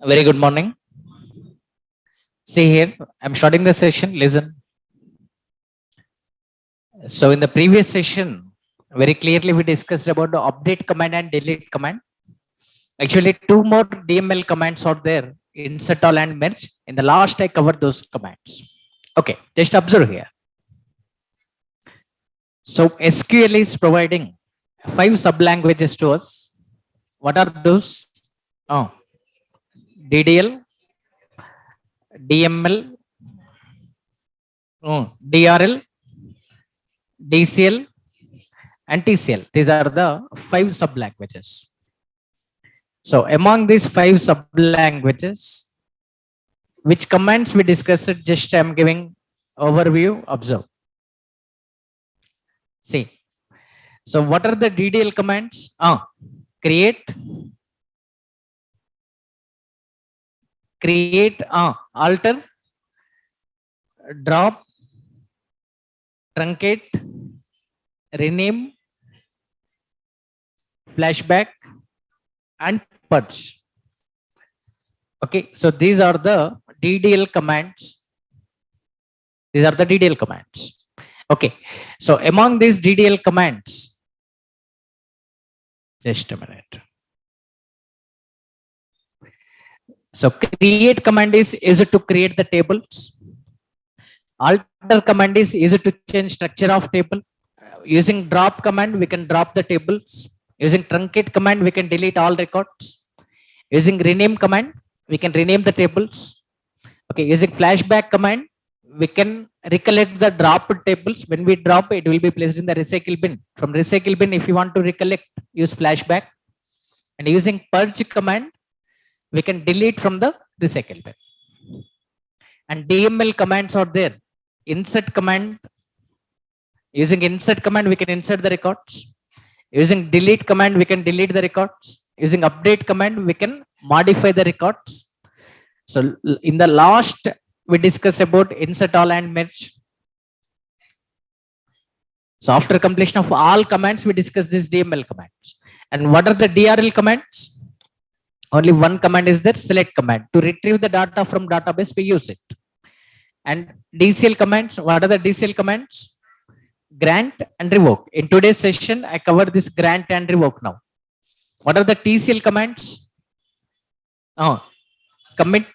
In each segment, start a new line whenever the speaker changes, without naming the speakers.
Very good morning. See here, I'm starting the session. Listen. So in the previous session, very clearly we discussed about the update command and delete command. Actually, two more DML commands are there, insert all and merge. In the last, I covered those commands. Okay, just observe here. So SQL is providing 5 sub-languages to us. What are those? Oh, DDL, DML, DRL, DCL, and TCL. These are the 5 sub-languages. So among these 5 sub-languages, which commands we discussed, just I'm giving overview, observe. See. So what are the DDL commands? Create, alter, drop, truncate, rename, flashback, and purge. Okay, so these are the DDL commands. These are the DDL commands. Okay, so among these DDL commands, just a minute. So create command is used to create the tables. Alter command is used to change structure of table. Using drop command, we can drop the tables. Using truncate command, we can delete all records. Using rename command, we can rename the tables. Okay, using flashback command, we can recollect the dropped tables. When we drop, it will be placed in the recycle bin. From recycle bin, if you want to recollect, use flashback. And using purge command, we can delete from the recycle bin. And DML commands are there. Insert command. Using insert command, we can insert the records. Using delete command, we can delete the records. Using update command, we can modify the records. So in the last, we discussed about insert all and merge. So after completion of all commands, we discuss these DML commands. And what are the DRL commands? Only one command is there, select command. To retrieve the data from database, we use it. And DCL commands, what are the DCL commands? Grant and revoke. In today's session, I cover this grant and revoke now. What are the TCL commands? Commit,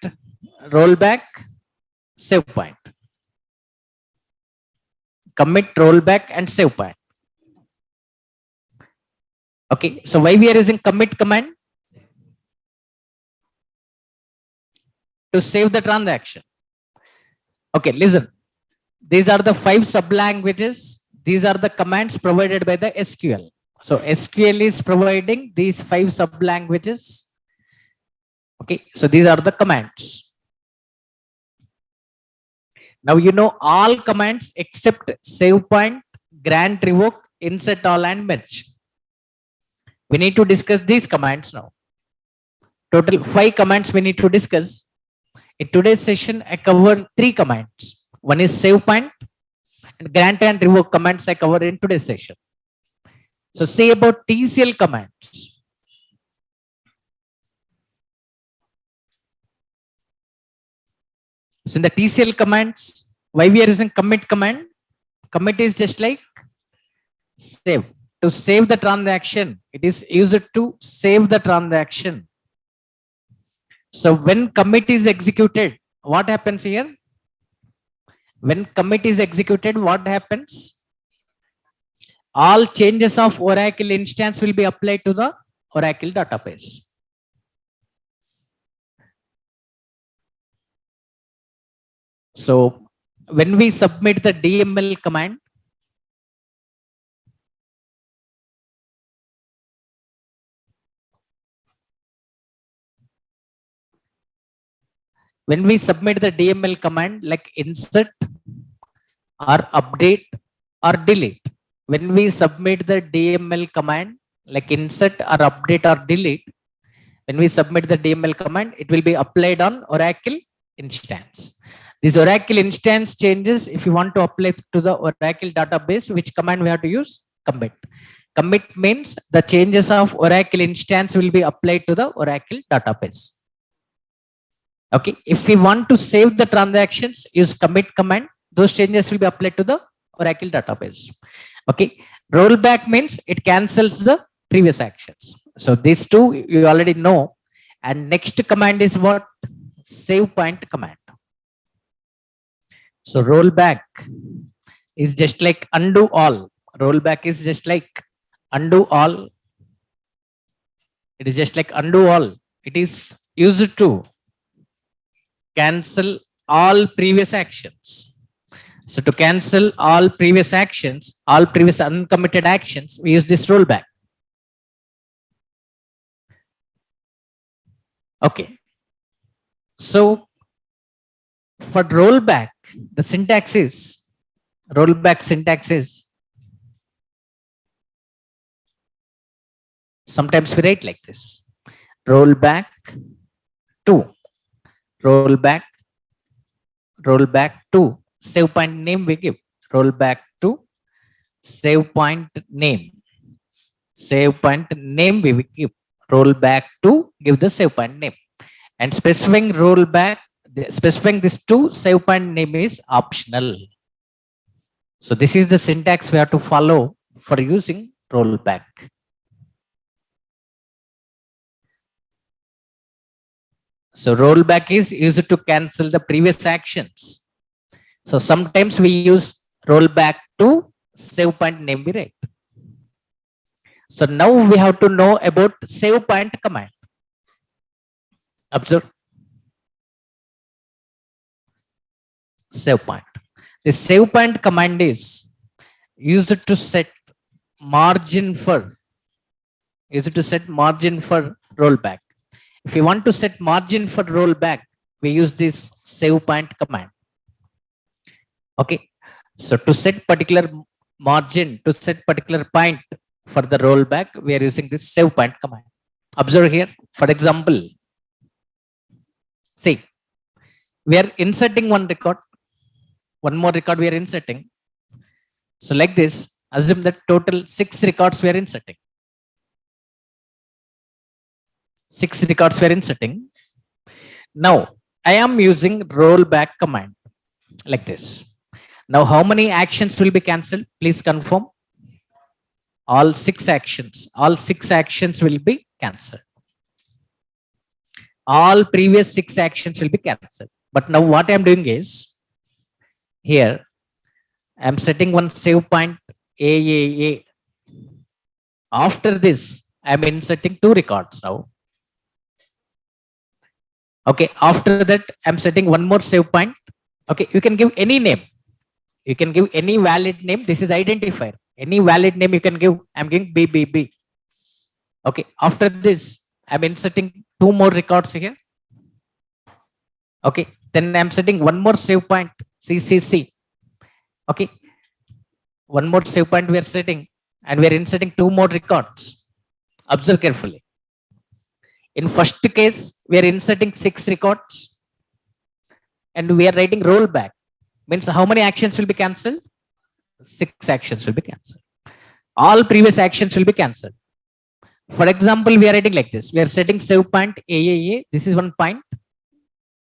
rollback, save point. Commit, rollback, and save point. Okay, so why we are using commit command? To save the transaction. Okay, listen. These are the 5 sub-languages. These are the commands provided by the SQL. So SQL is providing these 5 sub-languages. Okay, so these are the commands. Now you know all commands except save point, grant, revoke, insert all, and merge. We need to discuss these commands now. Total 5 commands we need to discuss. In today's session, I cover 3 commands. One is save point, and grant and revoke commands I cover in today's session. So say about TCL commands. So in the TCL commands, why we are using commit command? Commit is just like save. To save the transaction, it is used to save the transaction. So when commit is executed, what happens here? When commit is executed, what happens? All changes of Oracle instance will be applied to the Oracle database. So when we submit the DML command, when we submit the DML command like insert or update or delete, when we submit the DML command like insert or update or delete, when we submit the DML command, it will be applied on Oracle instance. This Oracle instance changes, if you want to apply to the Oracle database, which command we have to use? Commit. Commit means the changes of Oracle instance will be applied to the Oracle database. Okay, if we want to save the transactions, use commit command. Those changes will be applied to the Oracle database. Okay, rollback means it cancels the previous actions. So these two you already know. And next command is what? Save point command. So rollback is just like undo all. Rollback is just like undo all. It is just like undo all. It is used to cancel all previous actions. So to cancel all previous actions, all previous uncommitted actions, we use this rollback. Okay. So for rollback, the syntax is rollback syntax is sometimes we write like this: rollback to, rollback, rollback to, save point name we give, rollback to, save point name, save point name we will give, rollback to, give the save point name. And specifying rollback, specifying this to save point name is optional. So this is the syntax we have to follow for using rollback. So rollback is used to cancel the previous actions. So sometimes we use rollback to save point name we write. So now we have to know about save point command. Observe save point. The save point command is used to set margin for rollback. If you want to set margin for rollback, we use this save point command. Okay, so to set particular margin, to set particular point for the rollback, we are using this save point command. Observe here, for example, see, we are inserting one record, one more record we are inserting. So like this, assume that total 6 records we are inserting. 6 records we are inserting. Now, I am using rollback command like this. Now, how many actions will be cancelled? Please confirm. All 6 actions. All 6 actions will be cancelled. All previous 6 actions will be cancelled. But now what I am doing is, here, I am setting one save point AAA. After this, I am inserting 2 records now. Okay, after that, I'm setting one more save point. Okay, you can give any name. You can give any valid name. This is identifier. Any valid name you can give. I'm giving BBB. Okay, after this, I'm inserting 2 more records here. Okay, then I'm setting one more save point, CCC. Okay, one more save point we are setting, and we are inserting 2 more records. Observe carefully. In first case, we are inserting 6 records and we are writing rollback. Means how many actions will be cancelled? 6 actions will be cancelled. All previous actions will be cancelled. For example, we are writing like this. We are setting save point AAA. This is one point.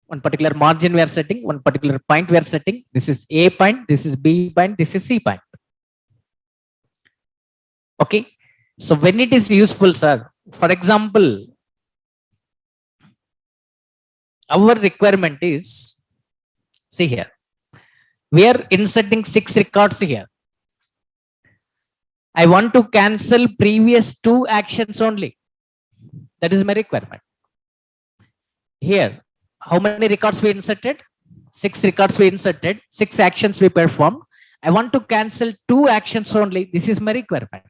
One particular margin we are setting. One particular point we are setting. This is A point. This is B point. This is C point. Okay. So when it is useful, sir, for example, our requirement is, see here, we are inserting 6 records here. I want to cancel previous 2 actions only. That is my requirement. Here, how many records we inserted? 6 records we inserted, 6 actions we performed. I want to cancel 2 actions only. This is my requirement.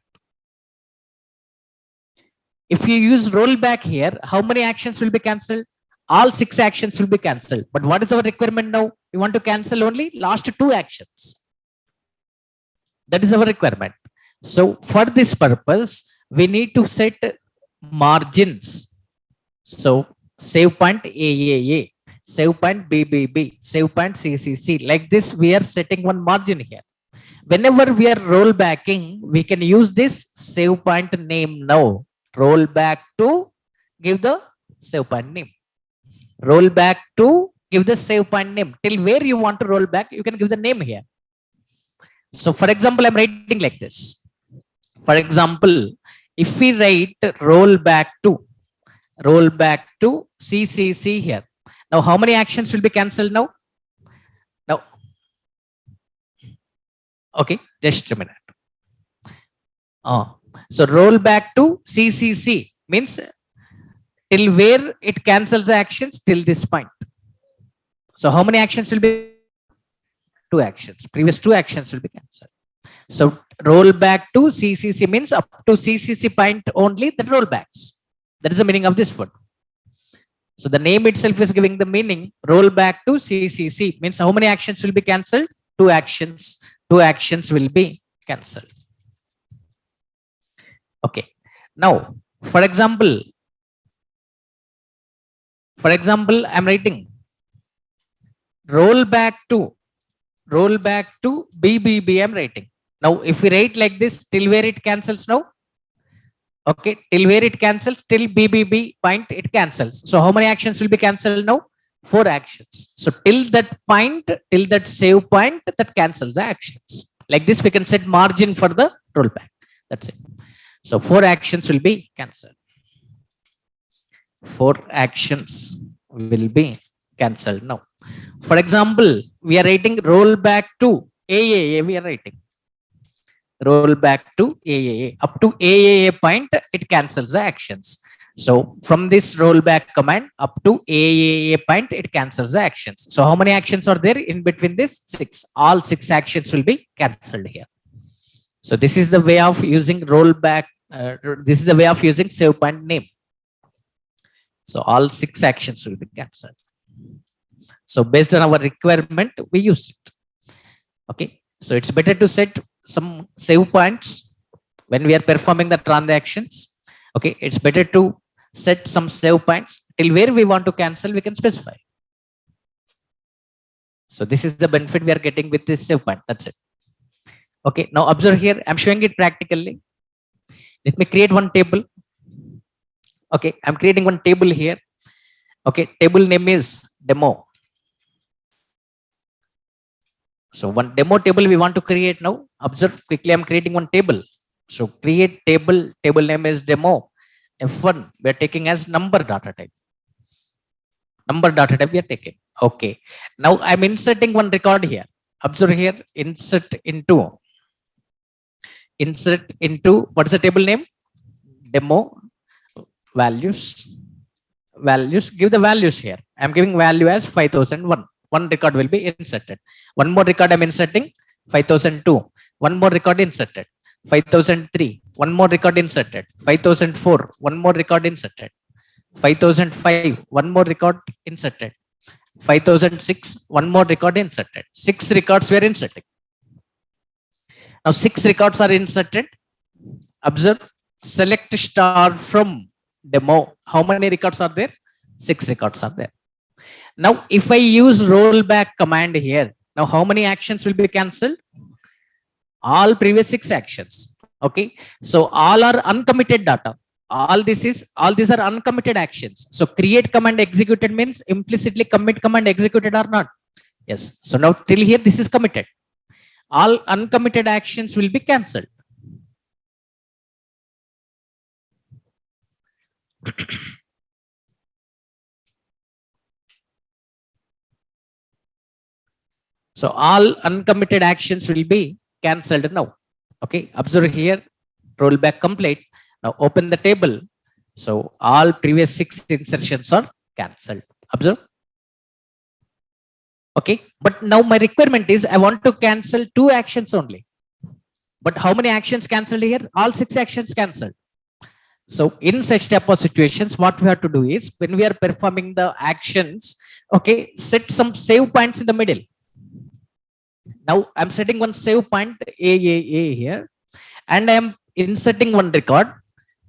If you use rollback here, how many actions will be cancelled? All 6 actions will be cancelled. But what is our requirement now? We want to cancel only last 2 actions. That is our requirement. So for this purpose, we need to set margins. So save point AAA, save point BBB, save point CCC. Like this, we are setting one margin here. Whenever we are rollbacking, we can use this save point name now. Roll back to give the save point name. Roll back to, give the save point name. Till where you want to roll back, you can give the name here. So for example, I'm writing like this. For example, if we write roll back to CCC here. Now, how many actions will be cancelled now? Now, okay, just a minute. So roll back to CCC means till where it cancels the actions till this point. So how many actions will be? Two actions. Previous two actions will be cancelled. So roll back to CCC means up to CCC point only the rollbacks. That is the meaning of this word. So the name itself is giving the meaning. Roll back to CCC means how many actions will be cancelled? Two actions. Two actions will be cancelled. Okay. Now, for example, I'm writing roll back to BBB. I'm writing. Now, if we write like this, till where it cancels now? Okay, till where it cancels, till BBB point it cancels. So how many actions will be cancelled now? 4 actions. So till that point, till that save point, that cancels the actions. Like this, we can set margin for the rollback. That's it. So 4 actions will be cancelled. 4 actions will be cancelled now. For example, we are writing roll back to AAA. We are writing roll back to AAA. Up to AAA point, it cancels the actions. So from this rollback command up to AAA point, it cancels the actions. So how many actions are there in between this? 6. All 6 actions will be cancelled here. So this is the way of using rollback. This is the way of using save point name. So all 6 actions will be cancelled. So based on our requirement, we use it. Okay. So it's better to set some save points when we are performing the transactions. Okay. It's better to set some save points till where we want to cancel, we can specify. So this is the benefit we are getting with this save point. That's it. Okay. Now observe here. I'm showing it practically. Let me create one table. Okay. I'm creating one table here. Okay. Table name is demo. So one demo table we want to create now. Observe quickly. I'm creating one table. So create table. Table name is demo. F1 we are taking as number data type. Number data type we are taking. Okay. Now I'm inserting one record here. Observe here. Insert into. What is the table name? Demo values. Values. Give the values here. I'm giving value as 5001. One record will be inserted. One more record I'm inserting 5002. One more record inserted 5003. One more record inserted 5004. One more record inserted 5005. One more record inserted 5006. One more record inserted. 6 records we are inserting. Now 6 records are inserted. Observe. Select star from demo. How many records are there? 6 records are there. Now, if I use rollback command here, now how many actions will be cancelled? All previous 6 actions. Okay. So all are uncommitted data. All these are uncommitted actions. So create command executed means implicitly commit command executed or not? Yes. So now till here this is committed. All uncommitted actions will be cancelled. So all uncommitted actions will be cancelled now. Okay. Observe here. Rollback complete. Now open the table. So all previous 6 insertions are cancelled. Observe. Okay. But now my requirement is I want to cancel 2 actions only. But how many actions cancelled here? All 6 actions cancelled. So in such type of situations, what we have to do is when we are performing the actions, okay, set some save points in the middle. Now I'm setting one save point AAA here, and I'm inserting one record.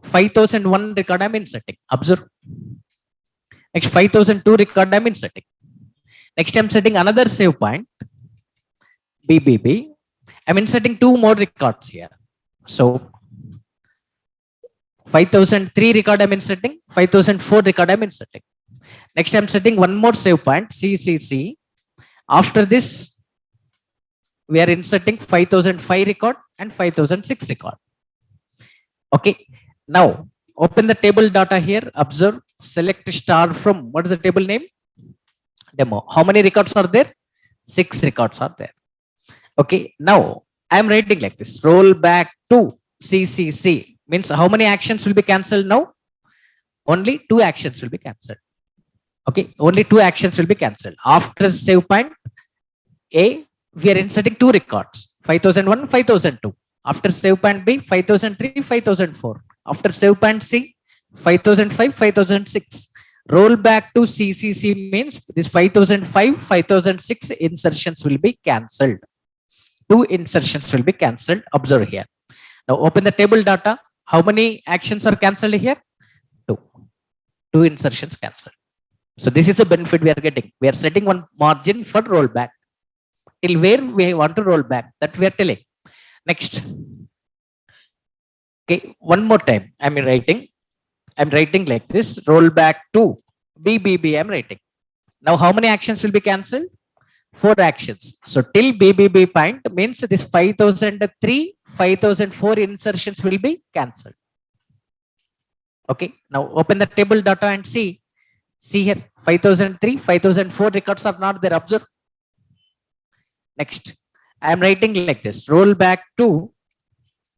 5001 record I'm inserting. Observe. Next 5002 record I'm inserting. Next I'm setting another save point BBB. I'm inserting 2 more records here. So 5003 record I'm inserting. 5004 record I'm inserting. Next, I'm setting one more save point, CCC. After this, we are inserting 5005 record and 5006 record. Okay. Now, open the table data here. Observe, select star from, what is the table name? Demo. How many records are there? 6 records are there. Okay. Now, I'm writing like this. Roll back to CCC. Means how many actions will be cancelled now? Only 2 actions will be cancelled. Okay. Only 2 actions will be cancelled. After save point A, we are inserting 2 records. 5001, 5002. After save point B, 5003, 5004. After save point C, 5005, 5006. Roll back to CCC means this 5005, 5006 insertions will be cancelled. 2 insertions will be cancelled. Observe here. Now open the table data. How many actions are cancelled here? 2. 2 insertions cancelled. So this is a benefit we are getting. We are setting one margin for rollback. Till where we want to roll back, that we are telling. Next. Okay, one more time. I'm writing like this. Roll back to BBB. I'm writing. Now, how many actions will be cancelled? 4 actions. So till BBB point means this 5003, 5004 insertions will be cancelled. Okay. Now open the table data and see. See here, 5003, 5004 records are not there. Observe. Next, I am writing like this. Roll back to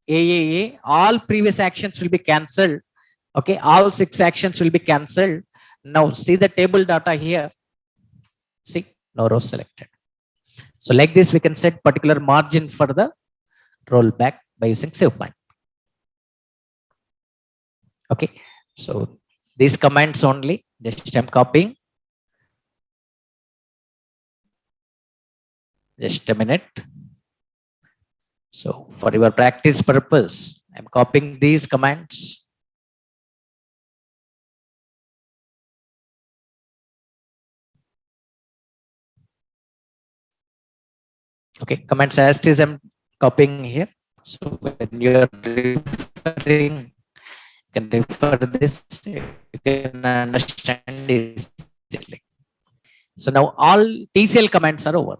AAA. All previous actions will be cancelled. Okay, all 6 actions will be cancelled. Now see the table data here. See, no rows selected. So like this, we can set particular margin for the rollback by using save point. Okay, so these commands only. Just I'm copying. Just a minute. So for your practice purpose, I'm copying these commands. Okay, commands as it is I'm copying here. So when you are referring, you can refer this, you can understand easily. So now all TCL commands are over.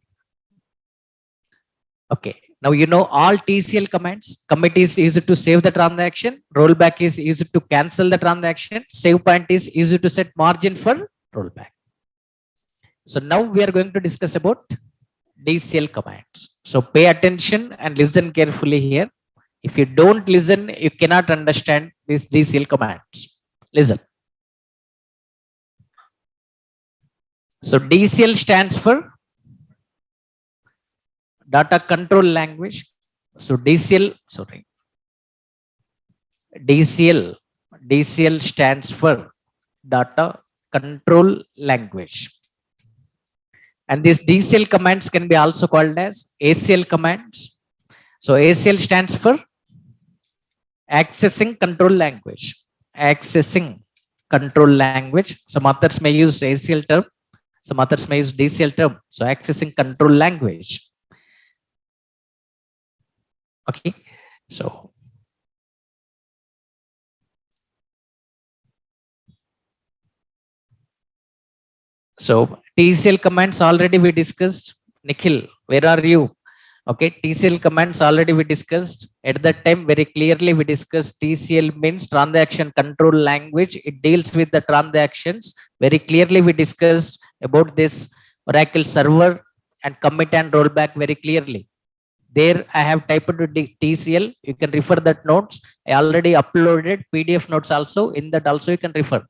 Okay, now you know all TCL commands. Commit is used to save the transaction. Rollback is used to cancel the transaction. Save point is used to set margin for rollback. So now we are going to discuss about DCL commands. So pay attention and listen carefully here. If you don't listen, you cannot understand these DCL commands. Listen. So DCL stands for data control language. So DCL stands for data control language. And these DCL commands can be also called as ACL commands. So ACL stands for accessing control language. Accessing control language. Some authors may use ACL term. Some others may use DCL term. So accessing control language. Okay. So TCL commands already we discussed. Nikhil, where are you? Okay, TCL commands already we discussed. At that time, very clearly we discussed TCL means transaction control language. It deals with the transactions. Very clearly we discussed about this Oracle server and commit and rollback very clearly. There I have typed TCL. You can refer that notes. I already uploaded PDF notes also. In that also you can refer.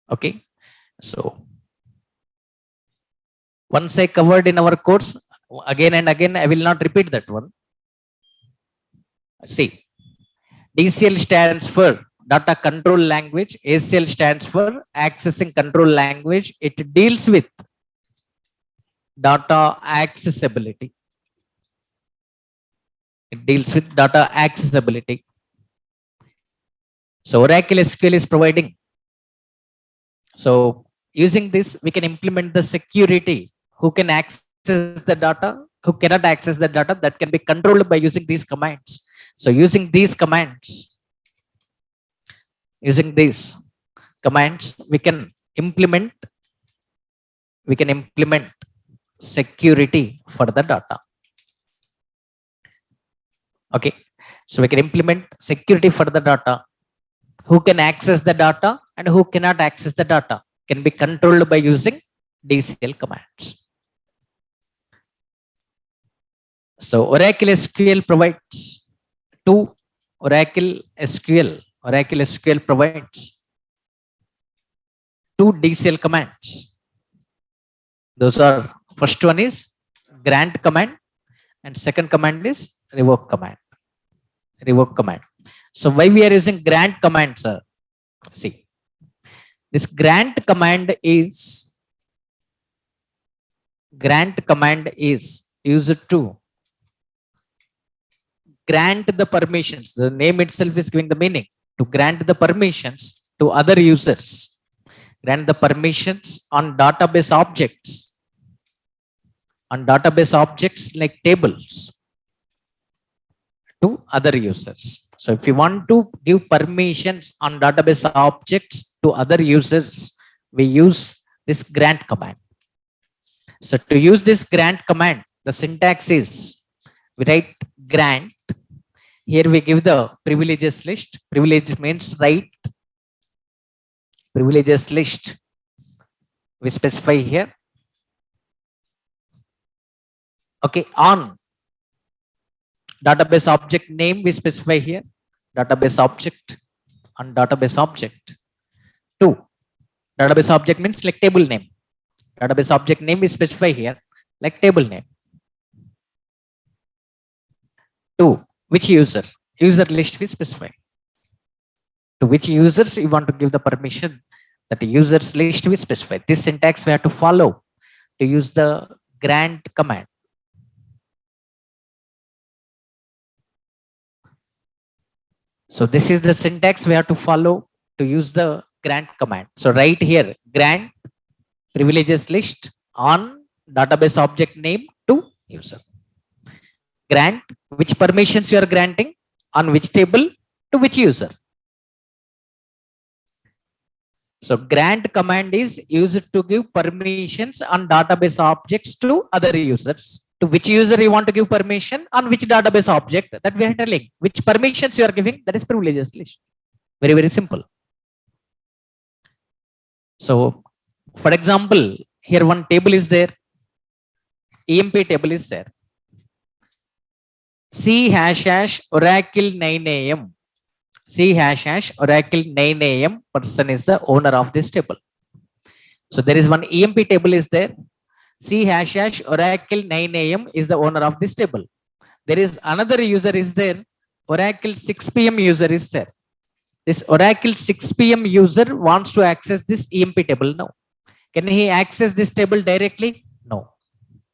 Okay, so once I covered in our course, again and again, I will not repeat that one. See, DCL stands for data control language. ACL stands for accessing control language. It deals with data accessibility. It deals with data accessibility. So Oracle SQL is providing. So using this, we can implement the security. Who can access the data? who cannot access the data, that can be controlled by using these commands. So using these commands, implement we can implement security for the data. Okay, so we can implement security for the data. Who can access the data and who cannot access the data can be controlled by using DCL commands. So Oracle SQL provides two Oracle SQL provides two DCL commands. Those are, first one is grant command and second command is revoke command. So why we are using grant command, sir? See, this grant command is used to grant the permissions. The name itself is giving the meaning to grant the permissions to other users. Grant the permissions on database objects like tables to other users. So if you want to give permissions on database objects to other users, we use this grant command. So to use this grant command, the syntax is, we write grant. Here we give the privileges list. Privilege means right. Privileges list we specify here. Okay, on database object name we specify here. Database object on database object. 2, database object means like table name. Database object name we specify here like table name. 2, which user list we specify. To which users you want to give the permission, that users list we specify. This syntax we have to follow to use the grant command. So this is the syntax we have to follow to use the grant command. So right here, grant privileges list on database object name to user. Grant which permissions you are granting on which table to which user. So grant command is used to give permissions on database objects to other users. To which user you want to give permission on which database object, that we are telling. Which permissions you are giving, that is privileges list. Very, very simple. So for example, here one table is there. EMP table is there. C # Oracle 9 AM. C # Oracle 9 AM person is the owner of this table. So there is one EMP table is there. C # Oracle 9 AM is the owner of this table. There is another user is there. Oracle 6 PM user is there. This Oracle 6 PM user wants to access this EMP table now. Can he access this table directly? No,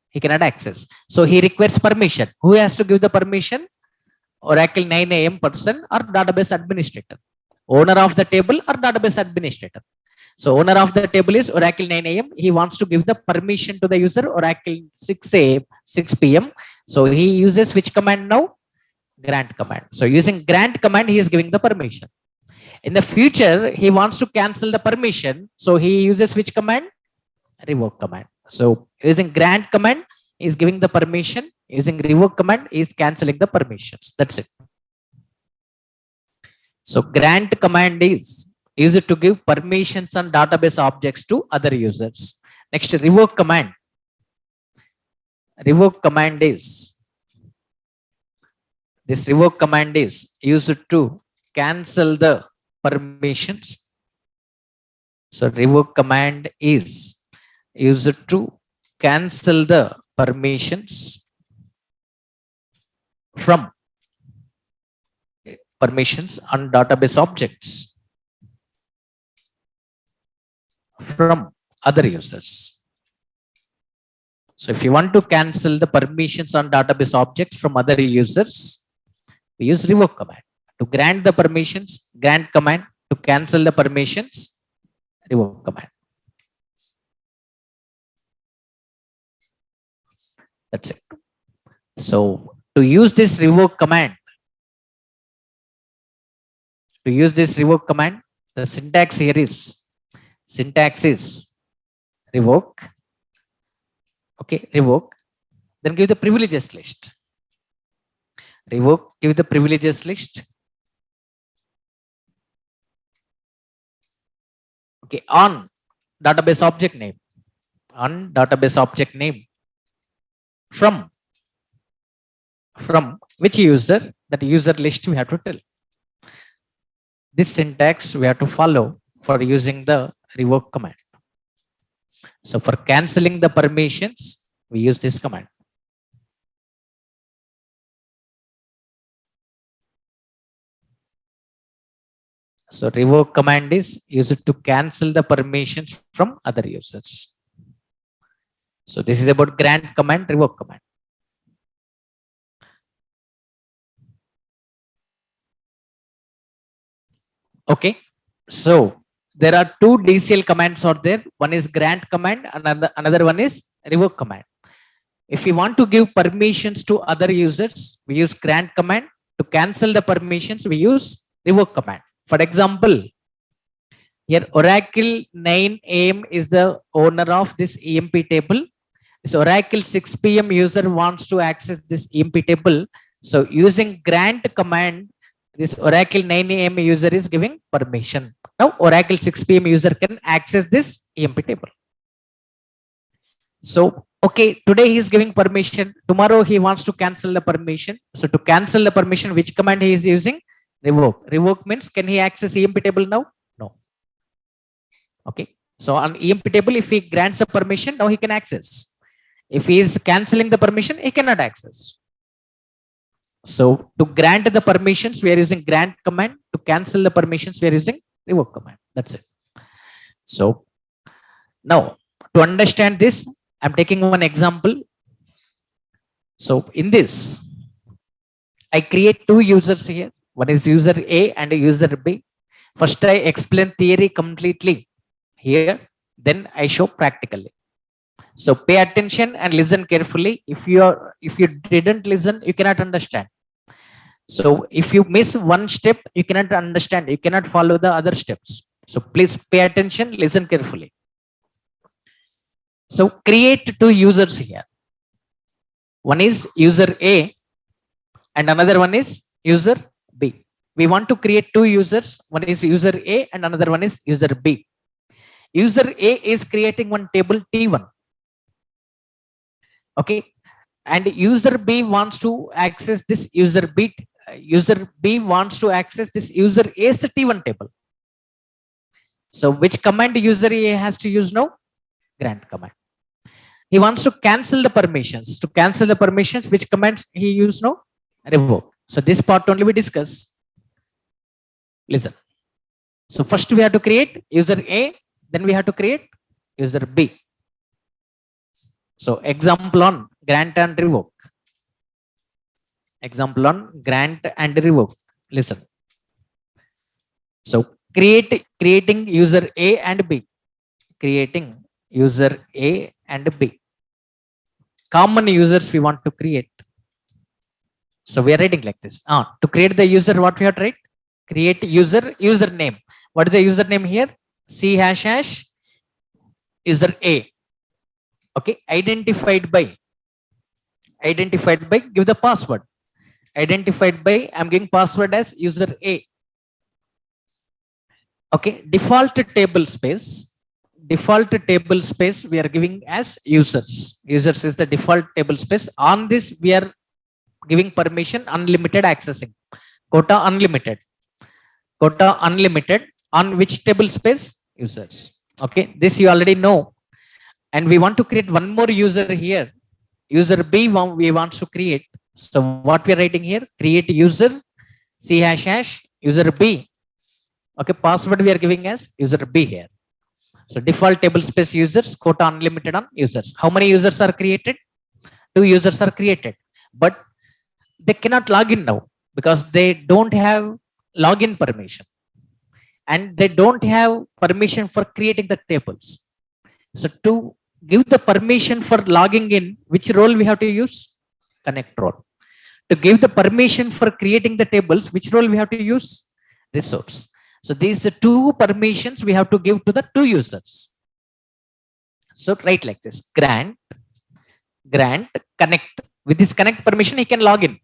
he cannot access. So he requires permission. Who has to give the permission? Oracle 9 AM person or database administrator. Owner of the table or database administrator. So owner of the table is Oracle 9 AM. He wants to give the permission to the user Oracle 6 AM, 6 PM. So he uses which command now? Grant command. So using grant command, he is giving the permission. In the future, he wants to cancel the permission. So he uses which command? Revoke command. So using grant command, he is giving the permission. Using revoke command, he is canceling the permissions. That's it. So grant command is used to give permissions on database objects to other users. Next, revoke command. Revoke command is, this revoke command is used to cancel the permissions. So revoke command is used to cancel the permissions from permissions on database objects from other users. So if you want to cancel the permissions on database objects from other users, we use revoke command. To grant the permissions, grant command. To cancel the permissions, revoke command. That's it. So to use this revoke command, the syntax is revoke. Okay, revoke, then give the privileges list. Revoke, give the privileges list. Okay, on database object name, on database object name, from which user, that user list we have to tell. This syntax we have to follow for using the revoke command. So for canceling the permissions, we use this command. So revoke command is used to cancel the permissions from other users. So this is about grant command, revoke command. Okay. So there are two DCL commands out there. One is grant command, and another one is revoke command. If we want to give permissions to other users, we use grant command. To cancel the permissions, we use revoke command. For example, here Oracle 9 AM is the owner of this EMP table. This Oracle 6 PM user wants to access this EMP table. So using grant command, this Oracle 9 AM user is giving permission. Now Oracle 6 PM user can access this EMP table. So okay, today he is giving permission. Tomorrow he wants to cancel the permission. So to cancel the permission, which command he is using? Revoke. Revoke means can he access EMP table now? No. Okay. So on EMP table, if he grants a permission, now he can access. If he is canceling the permission, he cannot access. So to grant the permissions, we are using grant command. To cancel the permissions, we are using revoke command. That's it. So now to understand this, I'm taking one example. So in this, I create two users here. One is user A and user B. First, I explain theory completely here. Then I show practically. So pay attention and listen carefully. If you didn't listen, you cannot understand. So if you miss one step, you cannot understand. You cannot follow the other steps. So please pay attention, listen carefully. So create two users here. One is user A and another one is user B. We want to create two users. One is user A and another one is user B. User A is creating one table T1. Okay. And user B wants to access this user B. User B wants to access this user A's T1 table. So which command user A has to use now? Grant command. He wants to cancel the permissions. To cancel the permissions, which commands he use now? Revoke. So this part only we discuss. Listen. So first we have to create user A, then we have to create user B. So example on grant and revoke. Example on grant and revoke. Listen. So creating user A and B. Creating user A and B. Common users we want to create. So we are writing like this. To create the user, what we have to write? Create username. What is the username here? C ## user A. Okay, identified by, give the password. Identified by, I'm giving password as user A. Okay, default table space we are giving as users. Users is the default table space. On this we are giving permission unlimited accessing. Quota unlimited. On which table space? Users. Okay, this you already know. And we want to create one more user here. User B we want to create. So what we are writing here? Create user C ## user B. Okay, password we are giving as user B here. So default table space users, quota unlimited on users. How many users are created? Two users are created, but they cannot log in now because they don't have login permission and they don't have permission for creating the tables. So to give the permission for logging in, which role we have to use? connect role. To give the permission for creating the tables, which role we have to use? Resource. So these are two permissions we have to give to the two users. So write like this: grant connect. With this connect permission, he can log in.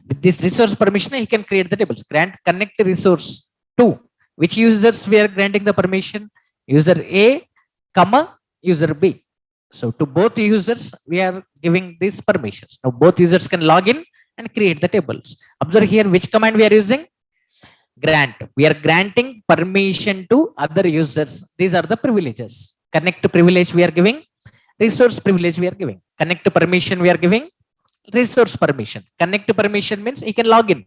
With this resource permission, he can create the tables. Grant connect resource to which users we are granting the permission? User A, comma user B. So to both users, we are giving these permissions. Now both users can log in and create the tables. Observe here which command we are using. Grant. We are granting permission to other users. These are the privileges. Connect privilege we are giving. Resource privilege we are giving. Connect permission we are giving. Resource permission. Connect permission means he can log in.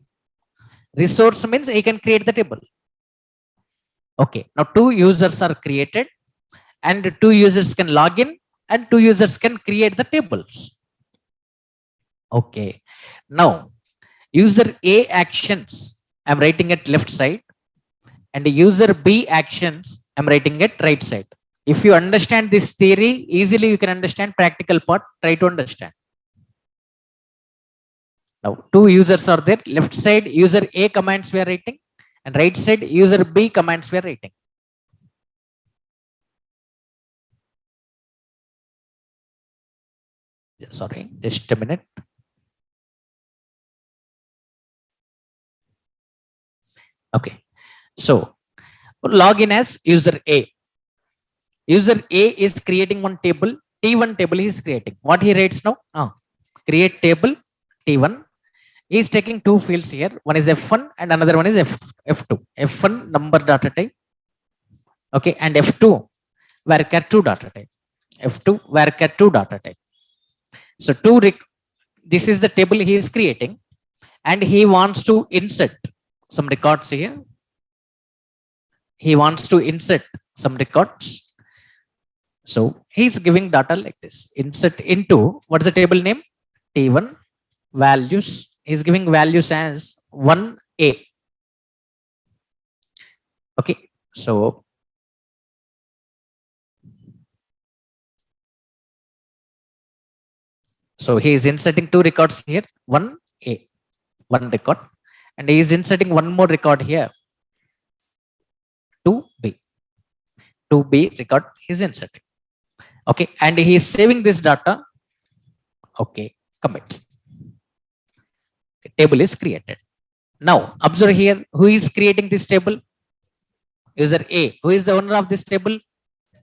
Resource means he can create the table. Okay. Now two users are created and two users can log in and two users can create the tables. Okay. Now user A actions, I'm writing at left side, and user B actions, I'm writing at right side. If you understand this theory easily, you can understand practical part. Try to understand. Now two users are there. Left side user A commands we are writing, and right side user B commands we are writing. Sorry, just a minute. Okay. So log in as user A. User A is creating one table. T1 table he is creating. What he writes now? Create table T1. He is taking two fields here. One is F1 and another one is F2. F1 number data type. Okay, and F2 varchar2 data type. F2 varchar2 data type. So this is the table he is creating, and he wants to insert some records here. He wants to insert some records. So he's giving data like this. Insert into, what is the table name? T1 values. He's giving values as 1A. Okay. So he is inserting two records here. 1A, one record, and he is inserting one more record here. 2B. 2B record is inserting. Okay, and he is saving this data. Okay, commit. Okay, table is created. Now observe here who is creating this table. User A. Who is the owner of this table?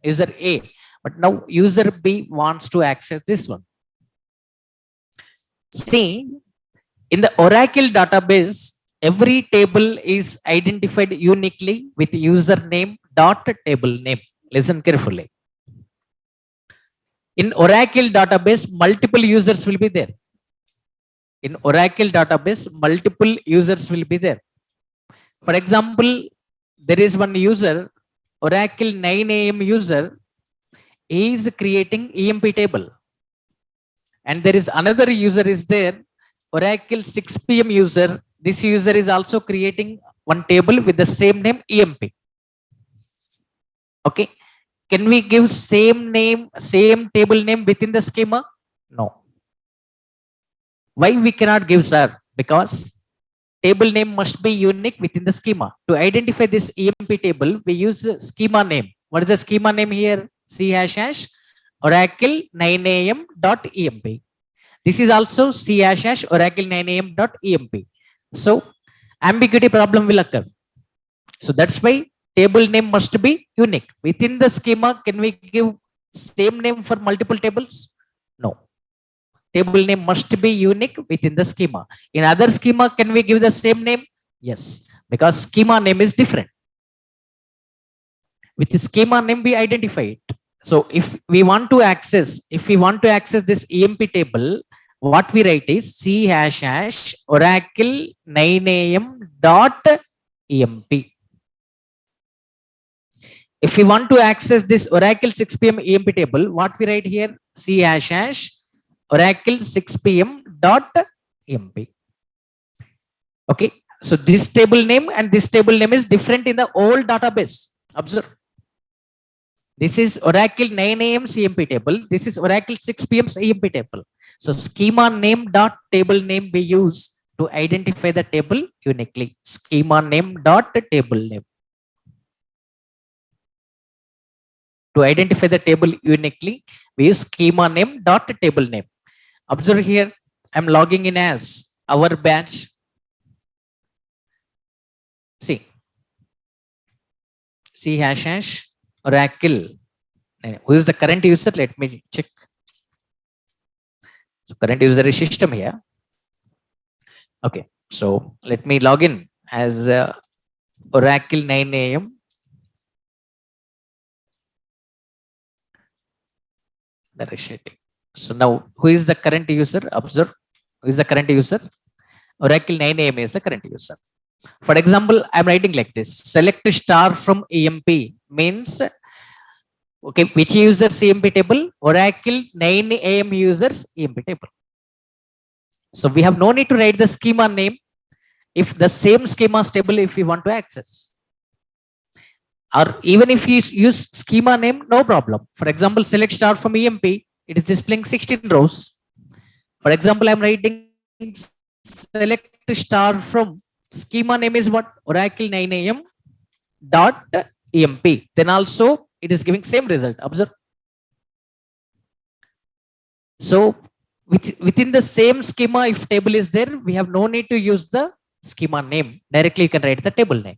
User A. But now user B wants to access this one. See, in the Oracle database, every table is identified uniquely with username dot table name. Listen carefully. In Oracle database, multiple users will be there. In Oracle database, multiple users will be there. For example, there is one user, Oracle 9 AM user, is creating EMP table. And there is another user is there, Oracle 6 PM user. This user is also creating one table with the same name EMP. Okay. Can we give same name, same table name within the schema? No. Why we cannot give, sir? Because table name must be unique within the schema. To identify this EMP table, we use the schema name. What is the schema name here? C## Oracle 9 AM dot EMP. This is also C## Oracle 9 AM dot EMP. So ambiguity problem will occur. So that's why table name must be unique. Within the schema, can we give same name for multiple tables? No. Table name must be unique within the schema. In other schema, can we give the same name? Yes, because schema name is different. With the schema name, we identify it. So if we want to access this EMP table, what we write is C## Oracle 9 AM dot EMP. If we want to access this Oracle 6 PM EMP table, what we write here? C## Oracle 6 PM dot EMP. Okay. So this table name and this table name is different in the old database. Observe. This is Oracle 9 a.m. CMP table. This is Oracle 6 p.m. CMP table. So schema name dot table name we use to identify the table uniquely. Schema name dot table name. To identify the table uniquely, we use schema name dot table name. Observe here, I'm logging in as our batch. See, C hash hash Oracle. Who is the current user? Let me check. So current user is system here. Okay, so let me log in as Oracle 9 a.m. So now, who is the current user? Observe, who is the current user? Oracle 9 a.m. is the current user. For example, I'm writing like this: select star from EMP means, okay, which users EMP table? Oracle 9 a.m. users EMP table. So we have no need to write the schema name if the same schema table if we want to access. Or even if you use schema name, no problem. For example, select star from EMP, it is displaying 16 rows. For example, I'm writing select star from schema name is what? Oracle 9 a.m. dot EMP. Then also it is giving same result. Observe. So within the same schema, if table is there, we have no need to use the schema name. Directly you can write the table name.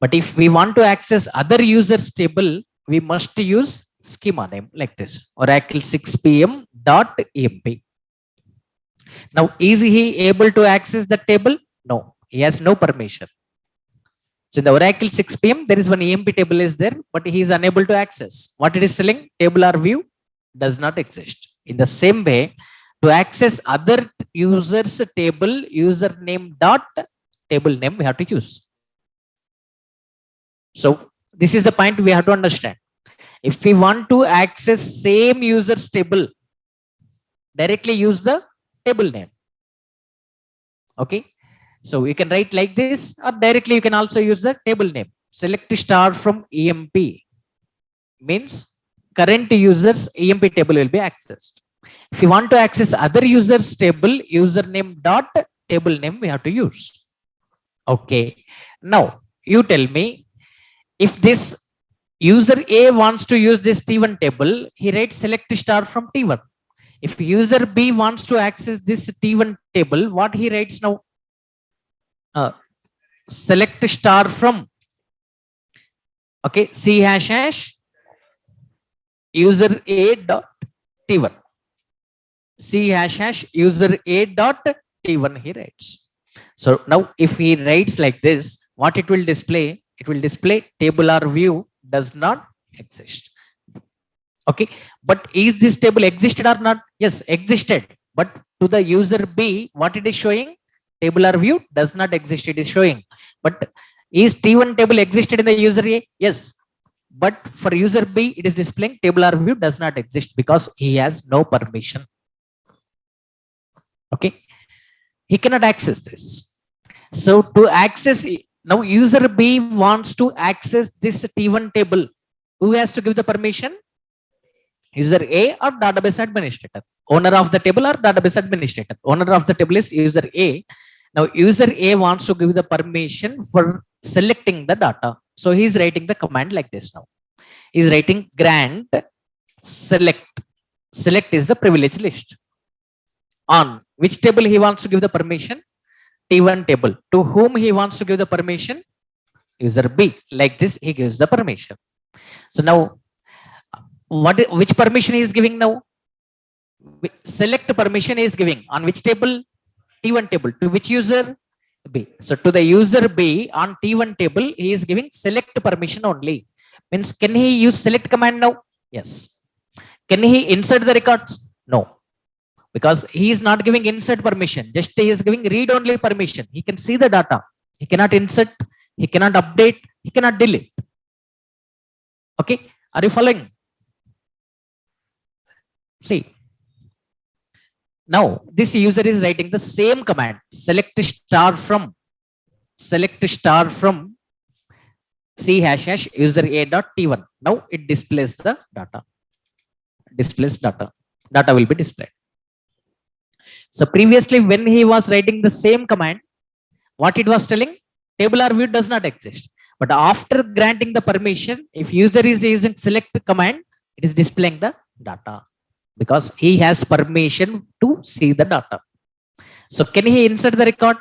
But if we want to access other users table, we must use schema name like this: Oracle 6 p.m. dot EMP. Now, is he able to access the table? No, he has no permission. So in the Oracle 6 p.m., there is one EMP table is there, but he is unable to access. What it is telling? Table or view does not exist. In the same way, to access other users table, username dot table name we have to use. So this is the point we have to understand. If we want to access same users table, directly use the table name. Okay, so you can write like this, or directly you can also use the table name. Select star from EMP means current users EMP table will be accessed. If you want to access other users table, username dot table name we have to use. Okay, now you tell me, if this user A wants to use this T1 table, he writes select star from T1. If user B wants to access this T1 table, what he writes now? Select star from, okay, C hash hash user A dot T1. C hash hash user A dot T1 he writes. So now if he writes like this, what it will display? It will display table or view does not exist. Okay, but is this table existed or not? Yes, existed. But to the user B, what it is showing? Table or view does not exist. It is showing. But is T1 table existed in the user A? Yes. But for user B, it is displaying table or view does not exist because he has no permission. Okay, he cannot access this. So to access, now user B wants to access this T1 table. Who has to give the permission? User A or database administrator? Owner of the table or database administrator? Owner of the table is user A. Now user A wants to give the permission for selecting the data. So he is writing the command like this now. He is writing grant select. Select is the privilege list. On which table he wants to give the permission? T1 table. To whom he wants to give the permission? User B. Like this, he gives the permission. So now, which permission he is giving now? Select permission is giving on which table? T1 table. To which user? B. So to the user B on T1 table, he is giving select permission only. Means can he use select command now? Yes. Can he insert the records? No. Because he is not giving insert permission. Just he is giving read only permission. He can see the data. He cannot insert. He cannot update. He cannot delete. Okay. Are you following? See. Now this user is writing the same command: select star from C hash hash user A dot T1. Now it displays the data. Displays data. Data will be displayed. So previously, when he was writing the same command, what it was telling, table or view does not exist. But after granting the permission, if user is using select command, it is displaying the data because he has permission to see the data. So can he insert the record?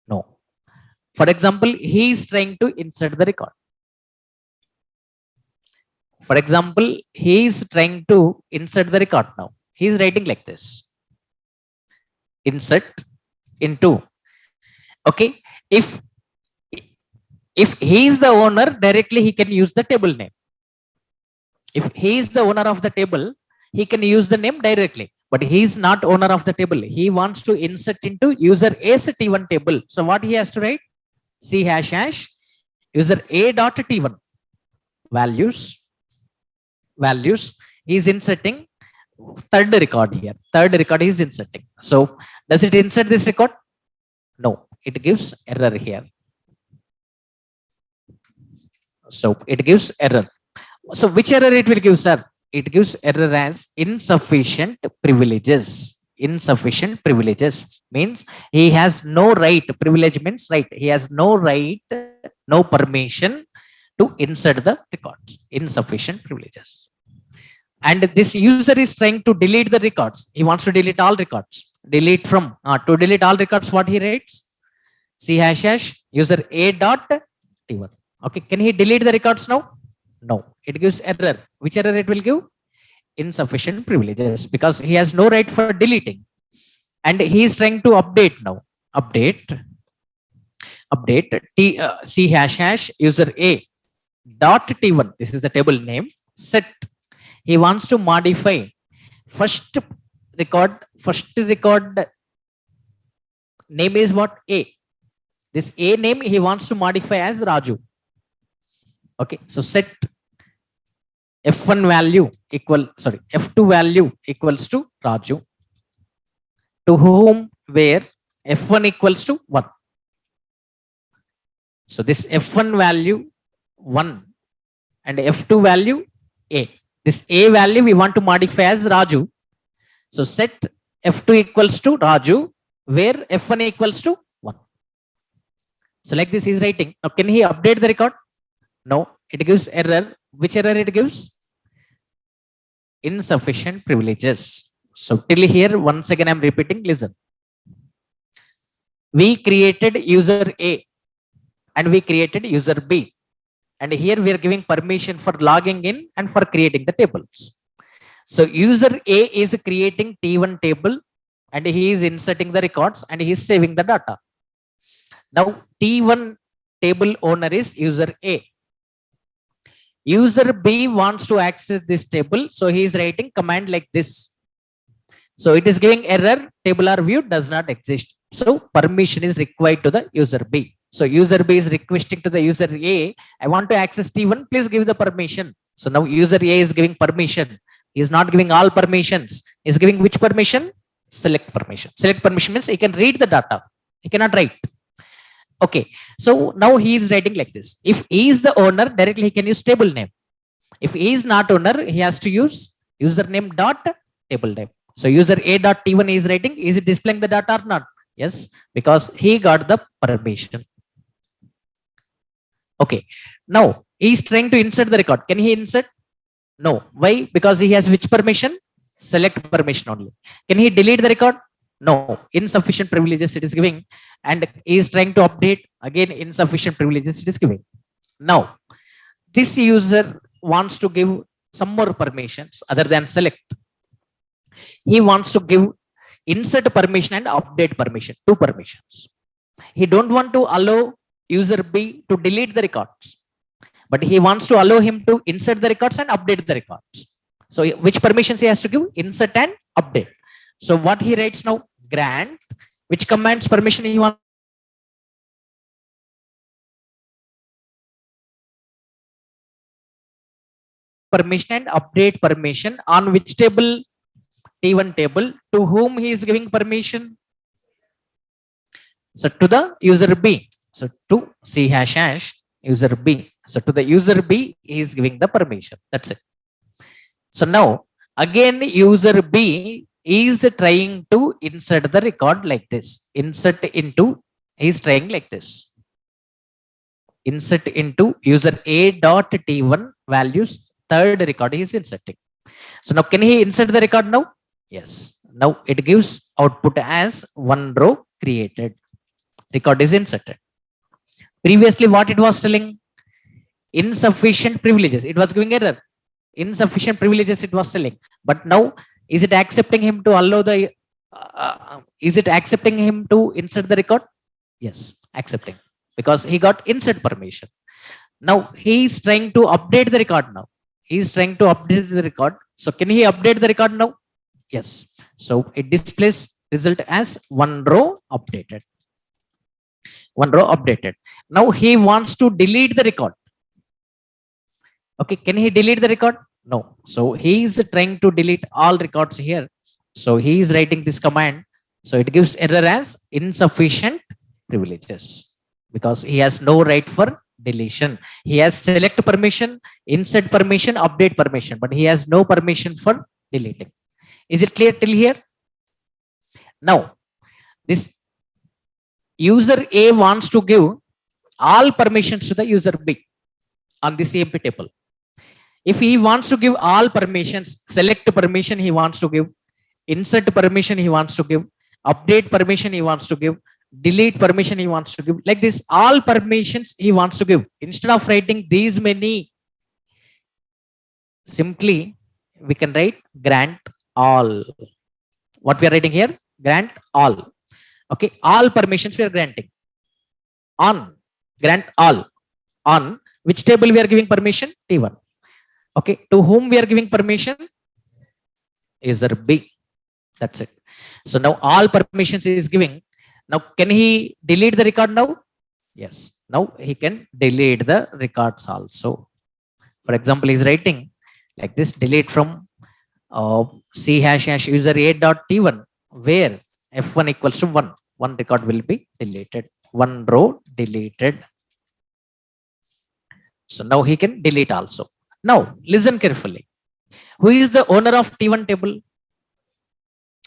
No. For example, he is trying to insert the record. For example, he is trying to insert the record now. He is writing like this. Insert into. Okay. If he is the owner, directly he can use the table name. If he is the owner of the table, he can use the name directly. But he is not owner of the table. He wants to insert into user A's T1 table. So what he has to write? C hash hash user A dot T1 values. He is inserting third record here. Third record he is inserting. So does it insert this record? No, it gives error here. So it gives error. So which error it will give, sir? It gives error as insufficient privileges. Insufficient privileges means he has no right. Privilege means right. He has no right, no permission to insert the records. Insufficient privileges. And this user is trying to delete the records. He wants to delete all records. Delete from to delete all records. What he writes? C hash hash user A dot T1. Okay, can he delete the records now? No, it gives error. Which error it will give? Insufficient privileges, because he has no right for deleting. And he is trying to update now. Update C hash hash user A dot T1. This is the table name. Set. He wants to modify first record. First record name is what? A. This A name he wants to modify as Raju. Okay, so set F1 value F2 value equals to Raju, to whom where F1 equals to 1. So this F1 value 1 and F2 value A. This A value we want to modify as Raju. So set F2 equals to Raju, where F1 equals to 1. So like this is writing. Now can he update the record? No, it gives error. Which error it gives? Insufficient privileges. So till here, once again I'm repeating, listen. We created user A and we created user B. And here we are giving permission for logging in and for creating the tables. So user A is creating T1 table and he is inserting the records and he is saving the data. Now T1 table owner is user A. User B wants to access this table, so he is writing command like this. So it is giving error, table or view does not exist. So permission is required to the user B. So user B is requesting to the user A, I want to access T1, please give the permission. So now user A is giving permission. He is not giving all permissions. He is giving which permission? Select permission. Select permission means he can read the data. He cannot write. Okay, so now he is writing like this. If he is the owner, directly he can use table name. If he is not owner, he has to use username dot table name. So user A dot T1 is writing. Is it displaying the data or not? Yes, because he got the permission. Okay, now he is trying to insert the record. Can he insert? No. Why? Because he has which permission? Select permission only. Can he delete the record? No, insufficient privileges it is giving, and is trying to update, again insufficient privileges it is giving. Now this user wants to give some more permissions other than select. He wants to give insert permission and update permission, 2 permissions. He don't want to allow user B to delete the records, but he wants to allow him to insert the records and update the records. So which permissions he has to give? Insert and update. So what he writes now? Grant. Which commands permission he wants? Permission and update permission on which table? T1 table. To whom he is giving permission? So to the user B. So to C hash hash user B. So to the user B, he is giving the permission. That's it. So now again user B is trying to insert the record like this. Insert into, he is trying like this. Insert into user A dot T1 values, third record he is inserting. So now can he insert the record now? Yes. Now it gives output as one row created. Record is inserted. Previously what it was telling? Insufficient privileges. It was giving error. Insufficient privileges it was telling. But now is it accepting him to allow the is it accepting him to insert the record? Yes, accepting, because he got insert permission. Now he is trying to update the record now. He is trying to update the record. So can he update the record now? Yes. So it displays result as one row updated. One row updated. Now he wants to delete the record. Okay, can he delete the record? No. So he is trying to delete all records here. So he is writing this command. So it gives error as insufficient privileges, because he has no right for deletion. He has select permission, insert permission, update permission, but he has no permission for deleting. Is it clear till here? Now, this user A wants to give all permissions to the user B on the same table. If he wants to give all permissions, select permission he wants to give, insert permission he wants to give, update permission he wants to give, delete permission he wants to give, like this, all permissions he wants to give. Instead of writing these many, simply we can write grant all. What we are writing here? Grant all. Okay, all permissions we are granting. On, grant all. On which table we are giving permission? T1. Okay, to whom we are giving permission? User B. That's it. So now all permissions he is giving. Now can he delete the record now? Yes. Now he can delete the records also. For example, he is writing like this: delete from C # user A dot T1, where F1 equals to 1. One record will be deleted. One row deleted. So now he can delete also. Now listen carefully. Who is the owner of T1 table?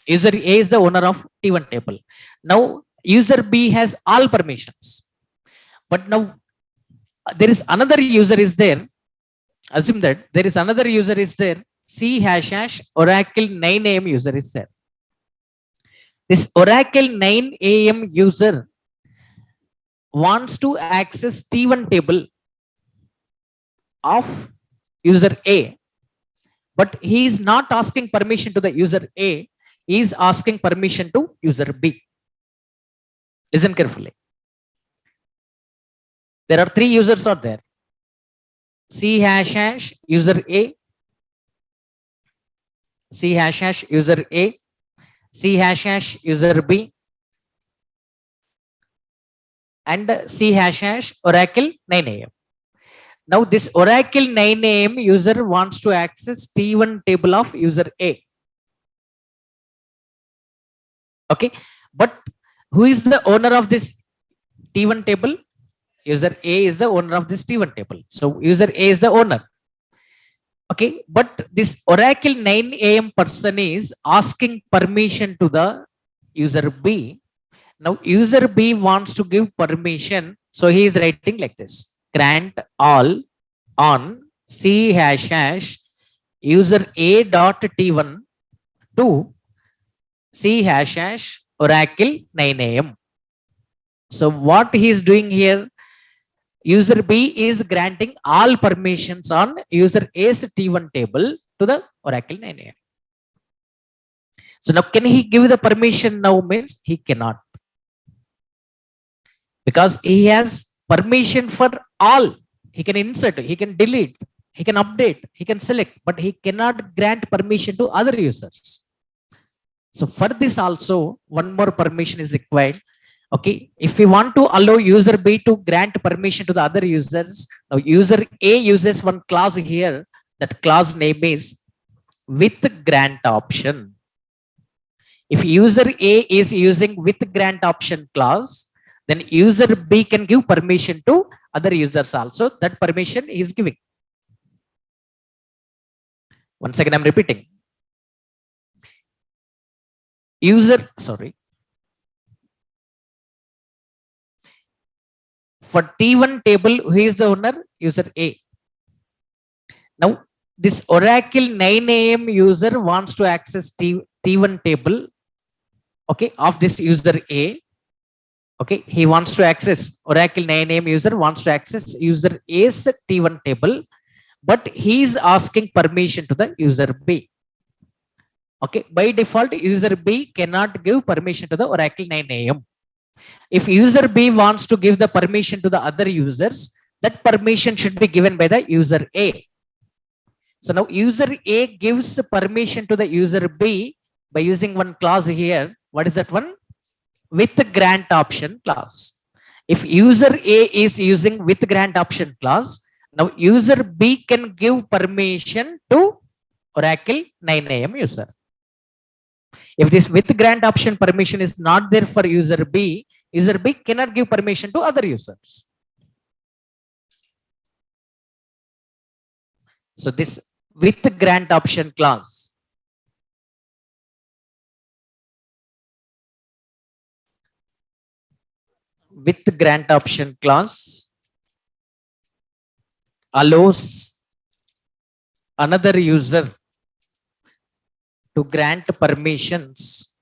User A is the owner of T1 table. Now user B has all permissions. But now there is another user is there. Assume that there is another user is there. C # Oracle 9 AM user is there. This Oracle 9 AM user wants to access T1 table of user A, but he is not asking permission to the user A. He is asking permission to user B. Listen carefully. There are three users out there. C # user A, C # user A, C # user B, and C # Oracle 9 AM. Now this Oracle 9 AM user wants to access T1 table of user A. Okay, but who is the owner of this T1 table? User A is the owner of this T1 table. So user A is the owner. Okay, but this Oracle 9 AM person is asking permission to the user B. Now user B wants to give permission. So he is writing like this: grant all on C # user A dot T1 to C # Oracle 9 AM. So what he is doing here? User B is granting all permissions on user A's T1 table to the Oracle 9 AM. So now can he give the permission now? Means he cannot, because he has permission for all. He can insert, he can delete, he can update, he can select, but he cannot grant permission to other users. So for this also one more permission is required. Okay, if we want to allow user B to grant permission to the other users, now user A uses one clause here. That clause name is with grant option. If user A is using with grant option clause, then user B can give permission to other users also that permission is giving. Once again, I'm repeating. User, sorry. For T1 table, who is the owner? User A. Now, this Oracle 9am user wants to access T1 table, okay, of this user A. Okay, he wants to access Oracle 9am user wants to access user A's T1 table, but he is asking permission to the user B. Okay, by default, user B cannot give permission to the Oracle 9am. If user B wants to give the permission to the other users, that permission should be given by the user A. So now user A gives permission to the user B by using one clause here. What is that one? With grant option clause. If user A is using with grant option clause, now user B can give permission to Oracle 9am user. If this with grant option permission is not there for user B cannot give permission to other users. So this with grant option clause allows another user to grant permissions.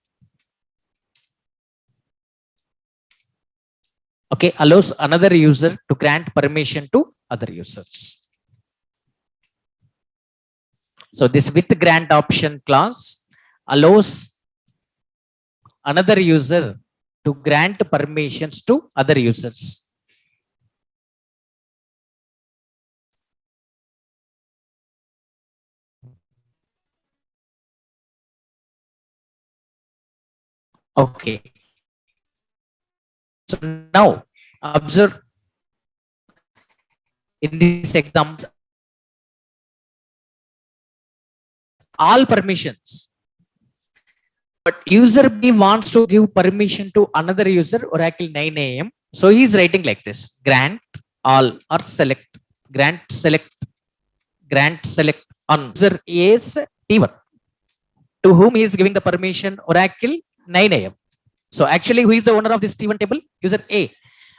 Okay, allows another user to grant permission to other users. So this with grant option clause allows another user to grant permissions to other users. Okay. So now observe in this example all permissions, but user B wants to give permission to another user Oracle 9am. So he is writing like this: grant all or select, grant select on user A's T1, to whom he is giving the permission Oracle 9am. So actually, who is the owner of this T1 table? User A.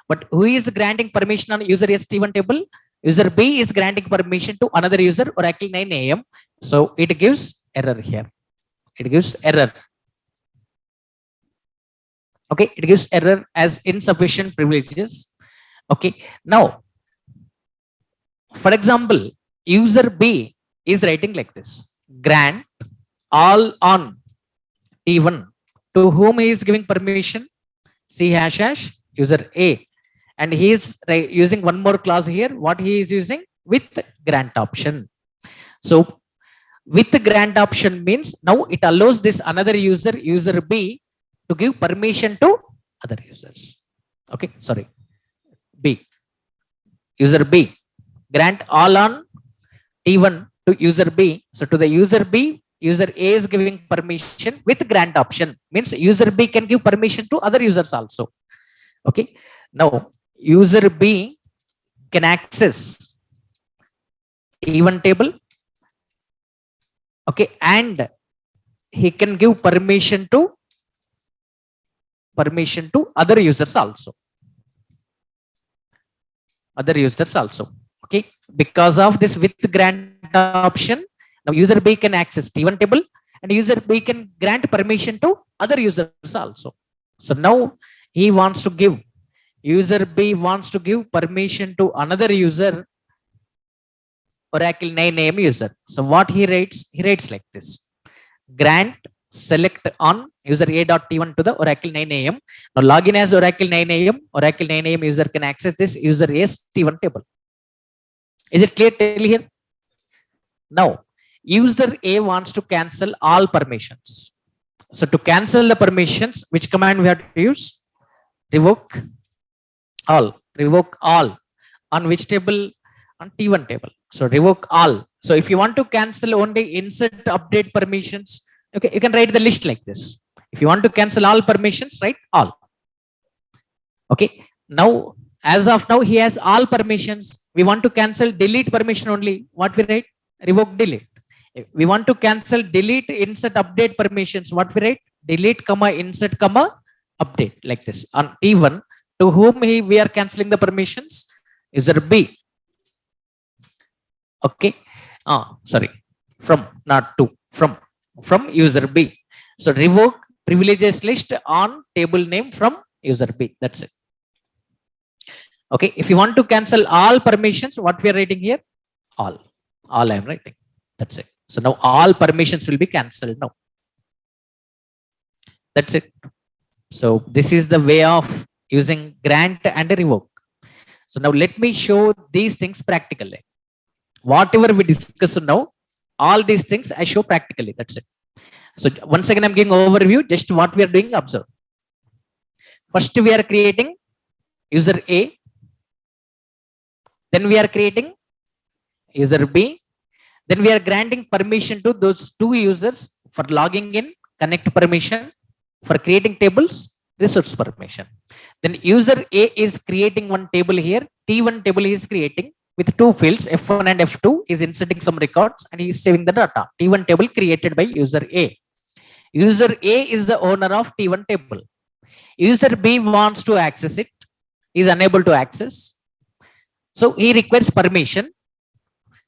But who is granting permission on user A's T1 table? User B is granting permission to another user Oracle 9am. So it gives error here. It gives error. Okay, it gives error as insufficient privileges. Okay, now, for example, user B is writing like this: grant all on T1, to whom he is giving permission? C hash hash user A. And he is using one more clause here. What he is using? With grant option. So with grant option means now it allows this another user, user B, to give permission to other users. Okay, sorry, B. User B. Grant all on T1 to user B. So to the user B, user A is giving permission with grant option. Means user B can give permission to other users also. Okay. Now user B can access T1 table. Okay, and he can give permission to other users also. Other users also. Okay, because of this with grant option, now user B can access T1 table and user B can grant permission to other users also. So now he wants to give, user B wants to give permission to another user Oracle 9am user. So what he writes? He writes like this: grant select on user A.T1 to the Oracle 9am. Now login as Oracle 9am. Oracle 9am user can access this user A's T1 table. Is it clear till here? Now user A wants to cancel all permissions. So to cancel the permissions, which command we have to use? Revoke all. Revoke all on which table? On T1 table. So revoke all. So if you want to cancel only insert update permissions, okay, you can write the list like this. If you want to cancel all permissions, write all. Okay. Now As of now, he has all permissions. We want to cancel delete permission only. What we write? Revoke delete. If we want to cancel delete insert update permissions. What we write? Delete comma insert comma update, like this. On T1, to whom we are canceling the permissions? User B. Okay. Sorry. From, not to, from user B. So revoke privileges list on table name from user B. That's it. Okay. If you want to cancel all permissions, what we are writing here? All. All I am writing. That's it. So now all permissions will be cancelled now. That's it. So this is the way of using grant and revoke. So now let me show these things practically. Whatever we discuss now, all these things I show practically. That's it. So once again, I'm giving overview, just what we are doing. Observe. First, we are creating user A. Then we are creating user B. Then we are granting permission to those two users for logging in, connect permission, for creating tables, resource permission. Then user A is creating one table here. T1 table he is creating with two fields, F1 and F2. Is inserting some records and he is saving the data. T1 table created by user A. User A is the owner of T1 table. User B wants to access it. He is unable to access. So he requires permission.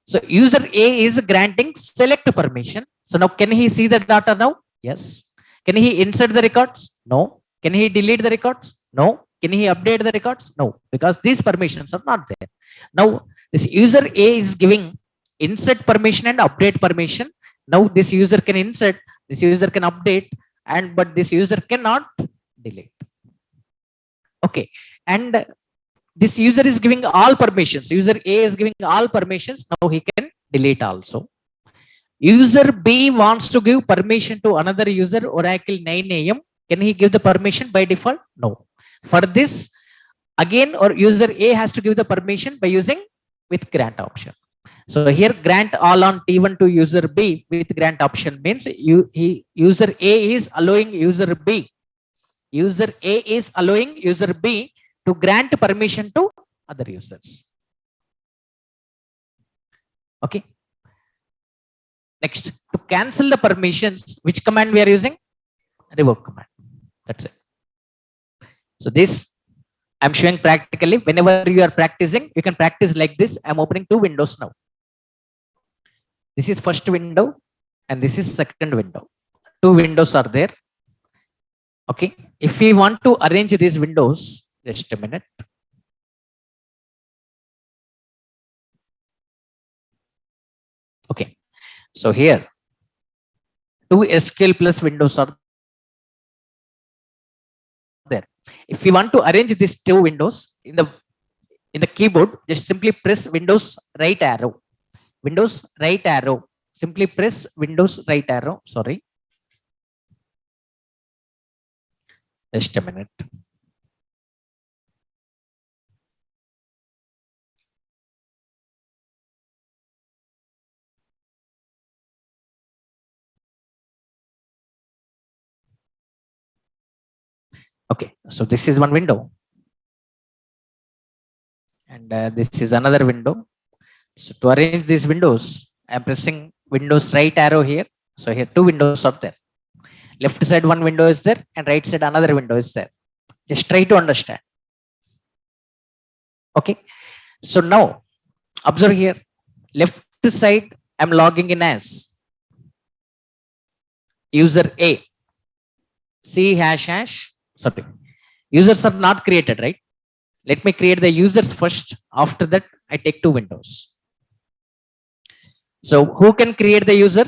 So user A is granting select permission. So now can he see the data now? Yes. Can he insert the records? No. Can he delete the records? No. Can he update the records? No, because these permissions are not there. Now this user A is giving insert permission and update permission. Now this user can insert, this user can update, and but this user cannot delete. Okay. And this user is giving all permissions. User A is giving all permissions. Now he can delete also. User B wants to give permission to another user, Oracle 9 AM. Can he give the permission by default? No. For this, again, or user A has to give the permission by using with grant option. So here grant all on T1 to user B with grant option means user A is allowing user B. User A is allowing user B to grant permission to other users. Okay. Next, to cancel the permissions, which command we are using? Revoke command. That's it. So this I'm showing practically. Whenever you are practicing, you can practice like this. I'm opening two windows now. This is first window and this is second window. Two windows are there. Okay. If we want to arrange these windows, just a minute. Okay. So here, two SQL plus windows are there. If we want to arrange these two windows in the keyboard, just simply press Windows right arrow. Windows right arrow. Simply press Windows right arrow. Sorry. Just a minute. Okay, so this is one window, and this is another window. So to arrange these windows, I am pressing Windows right arrow here. So here two windows are there. Left side one window is there, and right side another window is there. Just try to understand. Okay, so now observe here. Left side I'm logging in as user A. C hash hash. Sorry, users are not created, right? Let me create the users first. After that, I take two windows. So who can create the user?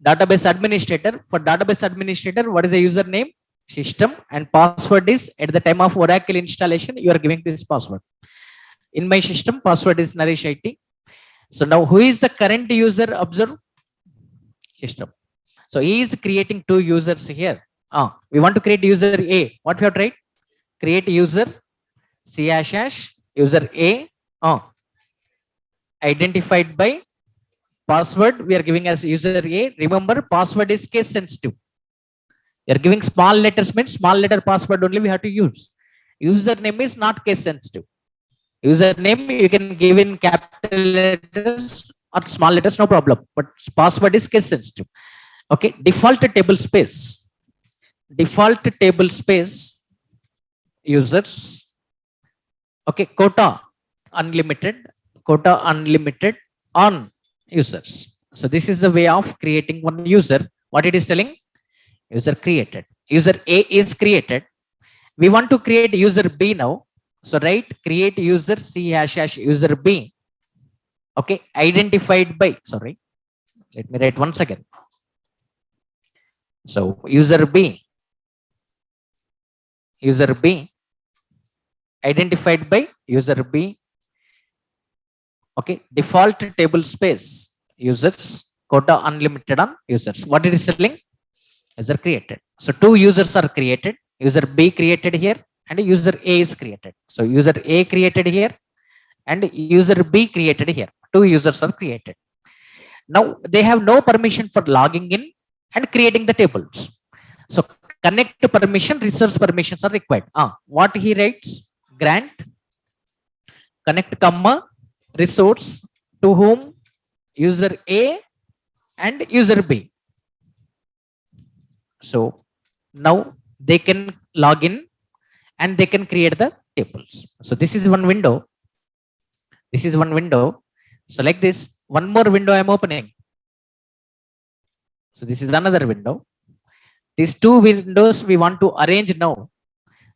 Database administrator. For database administrator, what is the username? System, and password is at the time of Oracle installation, you are giving this password. In my system, password is Naresh IT. So now who is the current user? Observe. System. So he is creating two users here. We want to create user A. What we have tried? Create user C hash hash user A. Identified by password we are giving as user A. Remember, password is case sensitive. We are giving small letters means small letter password only we have to use. Username is not case sensitive. Username you can give in capital letters or small letters, no problem. But password is case sensitive. Okay. Default table space. Default table space users. Okay. Unlimited. Quota unlimited on users. So this is the way of creating one user. What it is telling? User created. User A is created. We want to create user B now. So write create user C # user B. Okay. Identified by, sorry. Let me write once again. So user B identified by user B. Okay. Default table space users quota unlimited on users. What it is telling? User created. So two users are created. User B created here and user A is created. So user A created here and user B created here. Two users are created. Now they have no permission for logging in and creating the tables. So connect permission, resource permissions are required. What he writes? Grant connect comma resource to whom? User A and user B. So now they can log in and they can create the tables. So this is one window. This is one window. So like this, one more window I'm opening. So this is another window. These two windows we want to arrange now.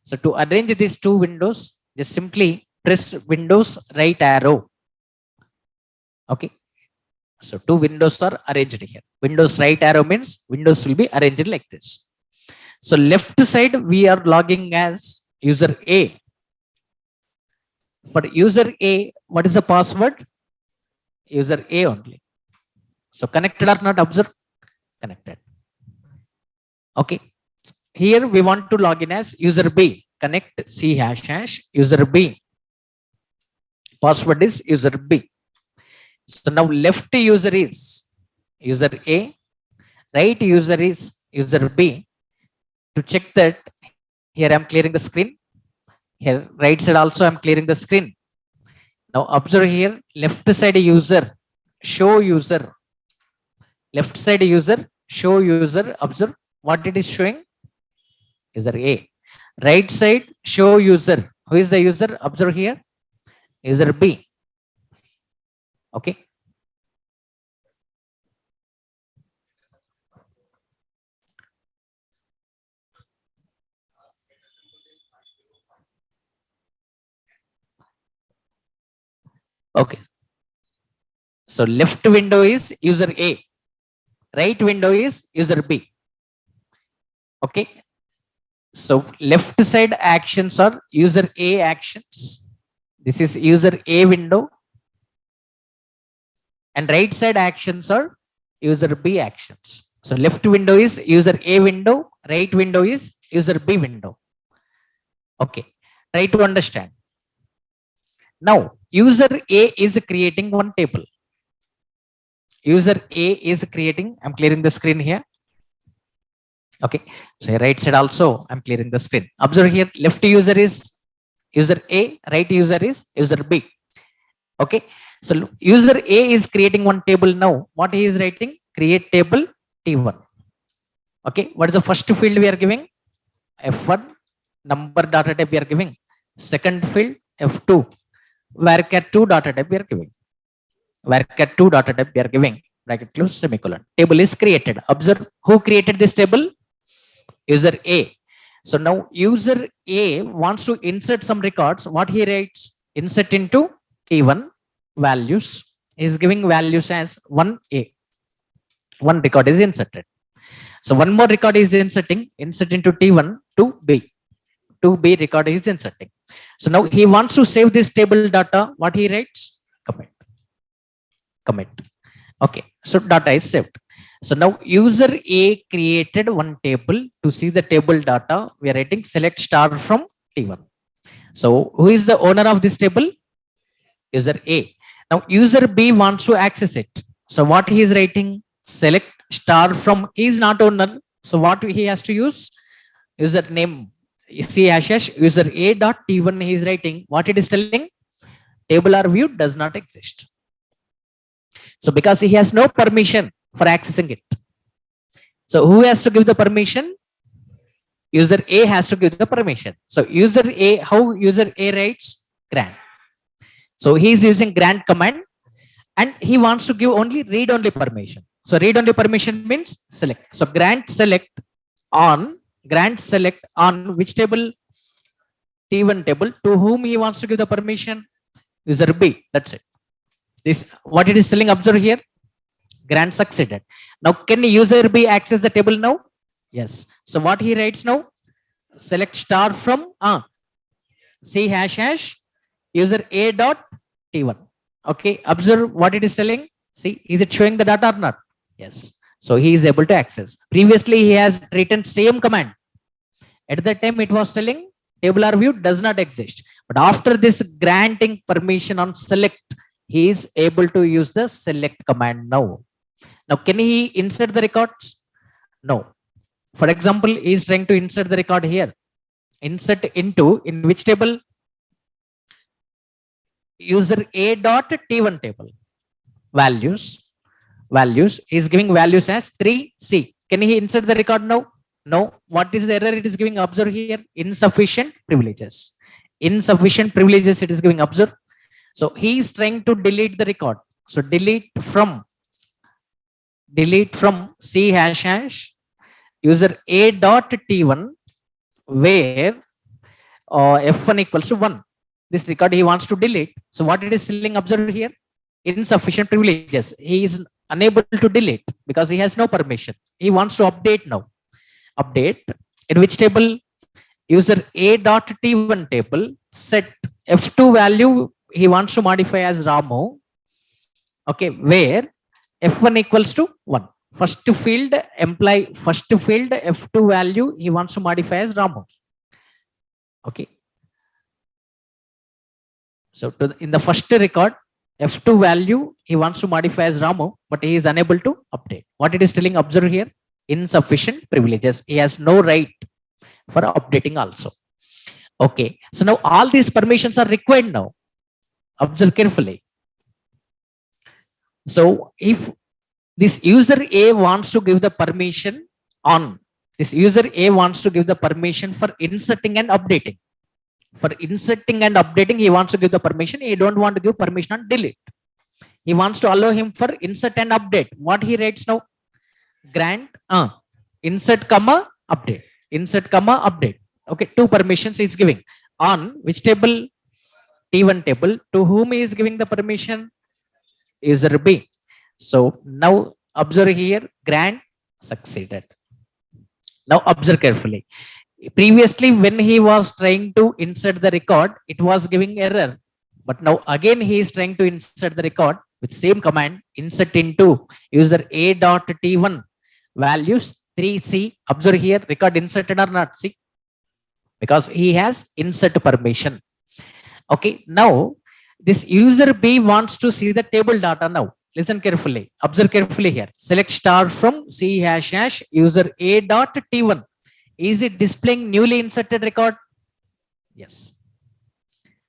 So to arrange these two windows, just simply press Windows right arrow. Okay. So two windows are arranged here. Windows right arrow means windows will be arranged like this. So left side we are logging as user A. For user A, what is the password? User A only. So connected or not? Observe. Connected. Okay. Here we want to log in as user B. Connect C # user B. Password is user B. So now left user is user A. Right user is user B. To check that, here I'm clearing the screen. Here right side also I'm clearing the screen. Now observe here, left side user, show user. Left side user, show user. Observe what it is showing. User A. Right side show user. Who is the user? Observe here. User B. Okay. Okay. So left window is user A. Right window is user B. Okay. So left side actions are user A actions. This is user A window. And right side actions are user B actions. So left window is user A window. Right window is user B window. Okay. Try to understand. Now user A is creating one table. User A is creating. I'm clearing the screen here. Okay. So right side also I'm clearing the screen. Observe here, left user is user A, right user is user B. Okay. So user A is creating one table now. What he is writing? Create table T1. Okay. What is the first field we are giving? F1 number data type we are giving. Second field F2 varchar2 data type we are giving. Varchar2 data type we are giving. Bracket close semicolon. Table is created. Observe who created this table? User A. So now user A wants to insert some records. What he writes? Insert into T1 values. He is giving values as 1A. One record is inserted. So one more record is inserting. Insert into T1 to B. 2B record is inserting. So now he wants to save this table data. What he writes? Commit. Commit. Okay. So data is saved. So now user A created one table. To see the table data, we are writing select star from T1. So who is the owner of this table? User A. Now user B wants to access it. So what he is writing? Select star from, he is not owner. So what he has to use? User name. C hash hash user A dot T1 he is writing. What it is telling? Table or view does not exist. So because he has no permission for accessing it. So who has to give the permission? User A has to give the permission. So user A, how user A writes? Grant. So he is using grant command and he wants to give only read only permission. So read only permission means select. So grant select on which table? T1 table. To whom he wants to give the permission? User B. That's it. This what it is telling. Observe here. Grant succeeded. Now can user B access the table now? Yes. So what he writes now? Select star from C hash hash user A dot T1. Okay. Observe what it is telling. See, is it showing the data or not? Yes. So he is able to access. Previously he has written same command. At that time it was telling table or view does not exist. But after this granting permission on select, he is able to use the select command now. Now can he insert the records? No. For example, he is trying to insert the record here. Insert into in which table? User A dot T1 table. Values is giving values as 3C. Can he insert the record now? No. What is the error it is giving? Observe here. Insufficient privileges. Insufficient privileges it is giving. Observe. So he is trying to delete the record. So delete from C hash hash user A dot T1 where F1 equals to 1. This record he wants to delete. So what it is telling? Observe here. Insufficient privileges. He is unable to delete because he has no permission. He wants to update now. Update in which table? User A dot T1 table. Set F2 value he wants to modify as Ramu. Okay, where F1 equals to 1. First field F2 value he wants to modify as Ramu. Okay. So in the first record, F2 value he wants to modify as Ramu, but he is unable to update. What it is telling? Observe here. Insufficient privileges. He has no right for updating also. Okay. So now all these permissions are required now. Observe carefully. So if this user A wants to give the permission on, this user A wants to give the permission for inserting and updating. For inserting and updating, he wants to give the permission. He don't want to give permission on delete. He wants to allow him for insert and update. What he writes now? Grant insert comma update. Insert comma update. Okay, two permissions he is giving. On which table? T1 table. To whom he is giving the permission? User B. So now observe here. Grant succeeded. Now observe carefully. Previously when he was trying to insert the record, it was giving error, but now again he is trying to insert the record with same command. Insert into user A dot T1 values 3C. Observe here, record inserted or not? See, because he has insert permission. Okay, now this user B wants to see the table data. Now listen carefully, observe carefully here. Select star from C hash hash user A dot T1. Is it displaying newly inserted record? Yes.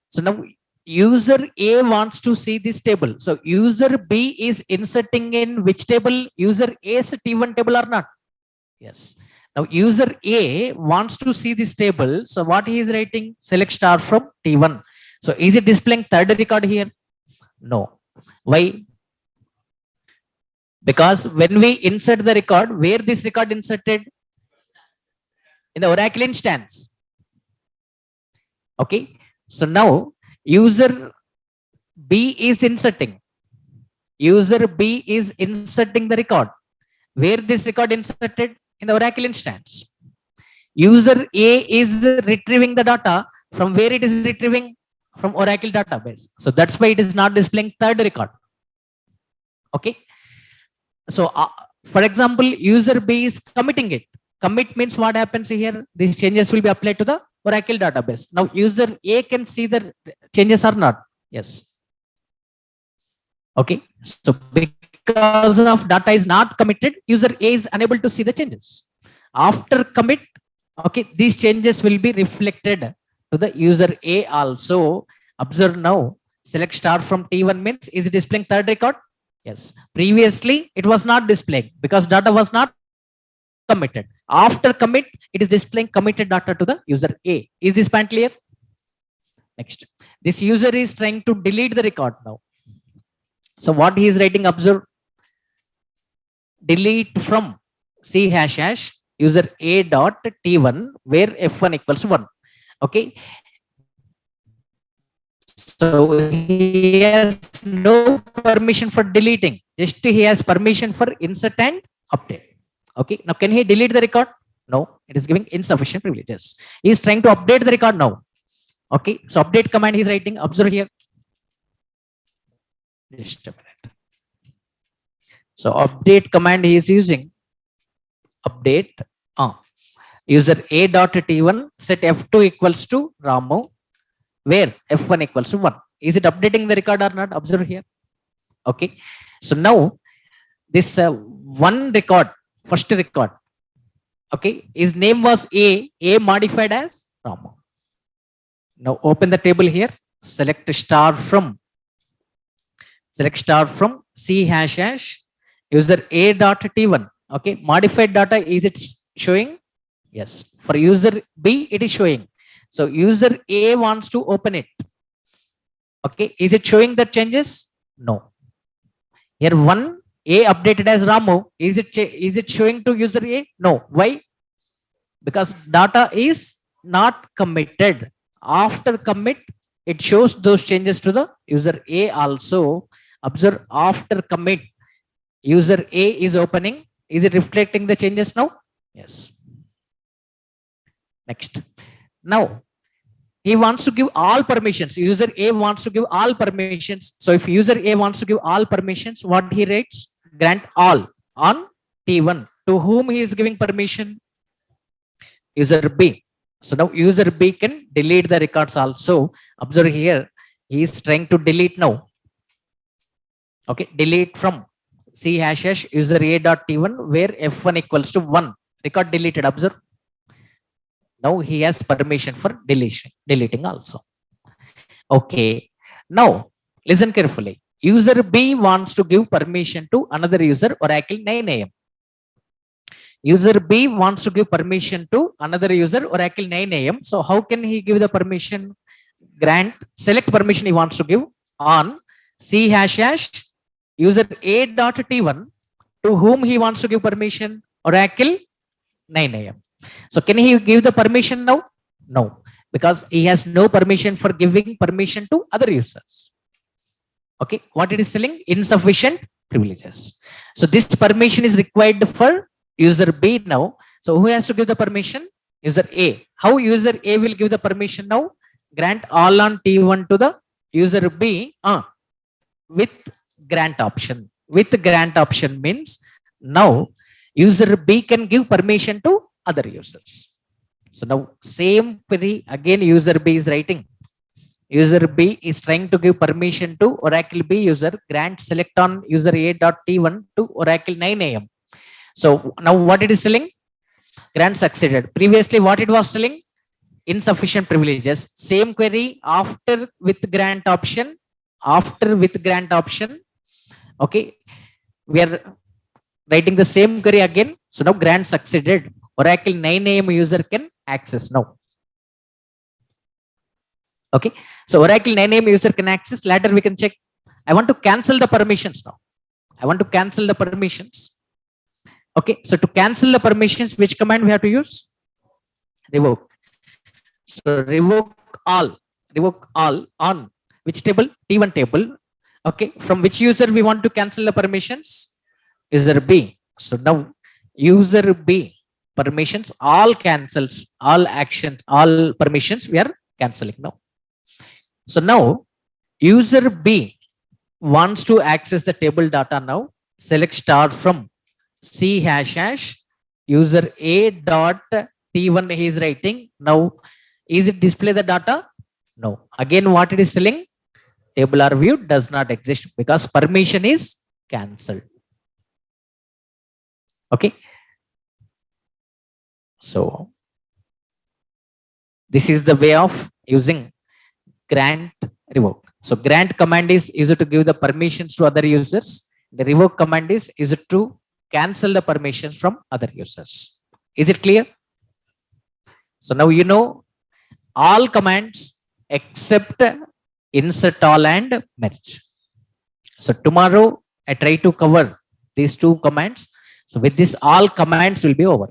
So now user A wants to see this table. So user B is inserting in which table? User A's T1 table or not? Yes. Now user A wants to see this table. So what he is writing? Select star from T1. So is it displaying third record here? No. Why? Because when we insert the record, where this record inserted? In the Oracle instance. Okay. So now user B is inserting. User B is inserting the record. Where this record inserted? In the Oracle instance. User A is retrieving the data. From where it is retrieving? From Oracle database. So that's why it is not displaying third record. Okay. So for example, user B is committing it. Commit means what happens here? These changes will be applied to the Oracle database. Now user A can see the changes or not? Yes. Okay. So because of data is not committed, user A is unable to see the changes. After commit, Okay, these changes will be reflected to the user A also. Observe now. Select star from T1 means is it displaying third record? Yes. Previously it was not displaying because data was not committed. After commit, it is displaying committed data to the user A. Is this point clear? Next. This user is trying to delete the record now. So what he is writing, observe, delete from C hash hash user A dot T1 where F1 equals 1. Okay. So he has no permission for deleting. Just he has permission for insert and update. Okay. Now can he delete the record? No. It is giving insufficient privileges. He is trying to update the record now. Okay. So update command he is writing. Observe here. Just a minute. So update command he is using. Update. User A dot T1 set F2 equals to Ramu where F1 equals to 1. Is it updating the record or not? Observe here. Okay. So now this one record, first record. Okay. His name was A modified as Ramu. Now open the table here. Select star from C hash hash user A dot T1. Okay. Modified data, is it showing? Yes. For user B, it is showing. So user A wants to open it. Okay. Is it showing the changes? No. Here one A updated as Ramu. Is it showing to user A? No. Why? Because data is not committed. After commit, it shows those changes to the user A also. Observe after commit, user A is opening. Is it reflecting the changes now? Yes. Next. Now he wants to give all permissions. User A wants to give all permissions. So if user A wants to give all permissions, what he writes? Grant all on T1. To whom he is giving permission? User B. So now user B can delete the records also. Observe here. He is trying to delete now. Okay. Delete from C hash hash user A dot T1 where F1 equals to 1. Record deleted. Observe. Now he has permission for deleting also. Okay. Now listen carefully. User B wants to give permission to another user Oracle 9am. User B wants to give permission to another user Oracle 9am. So how can he give the permission? Grant select permission he wants to give on C hash hash user A dot T1 to whom he wants to give permission? Oracle 9am. So can he give the permission now? No, because he has no permission for giving permission to other users. Okay, what it is telling? Insufficient privileges. So this permission is required for user B now. So who has to give the permission? User A. How user A will give the permission now? Grant all on T1 to the user B with grant option. With grant option means now user B can give permission to other users. So now same query again user B is writing. User B is trying to give permission to Oracle B user. Grant select on user A dot T1 to Oracle 9am. So now what it is telling? Grant succeeded. Previously what it was telling? Insufficient privileges. Same query after with grant option. After with grant option. Okay. We are writing the same query again. So now grant succeeded. Oracle 9am user can access now. Okay. So Oracle 9am user can access. Later we can check. I want to cancel the permissions now. I want to cancel the permissions. Okay. So to cancel the permissions, which command we have to use? Revoke. So revoke all on which table? T1 table. Okay. From which user we want to cancel the permissions? User B. So now user B permissions all cancels, all actions, all permissions we are canceling now. So now user B wants to access the table data now. Select star from C hash hash user A dot T1 he is writing. Now is it display the data? No. Again what it is telling? Table or view does not exist because permission is cancelled. Okay. So This is the way of using grant revoke. So grant command is used to give the permissions to other users. The revoke command is used to cancel the permissions from other users. Is it clear? So now you know all commands except insert all and merge. So tomorrow I try to cover these two commands. So with this, all commands will be over.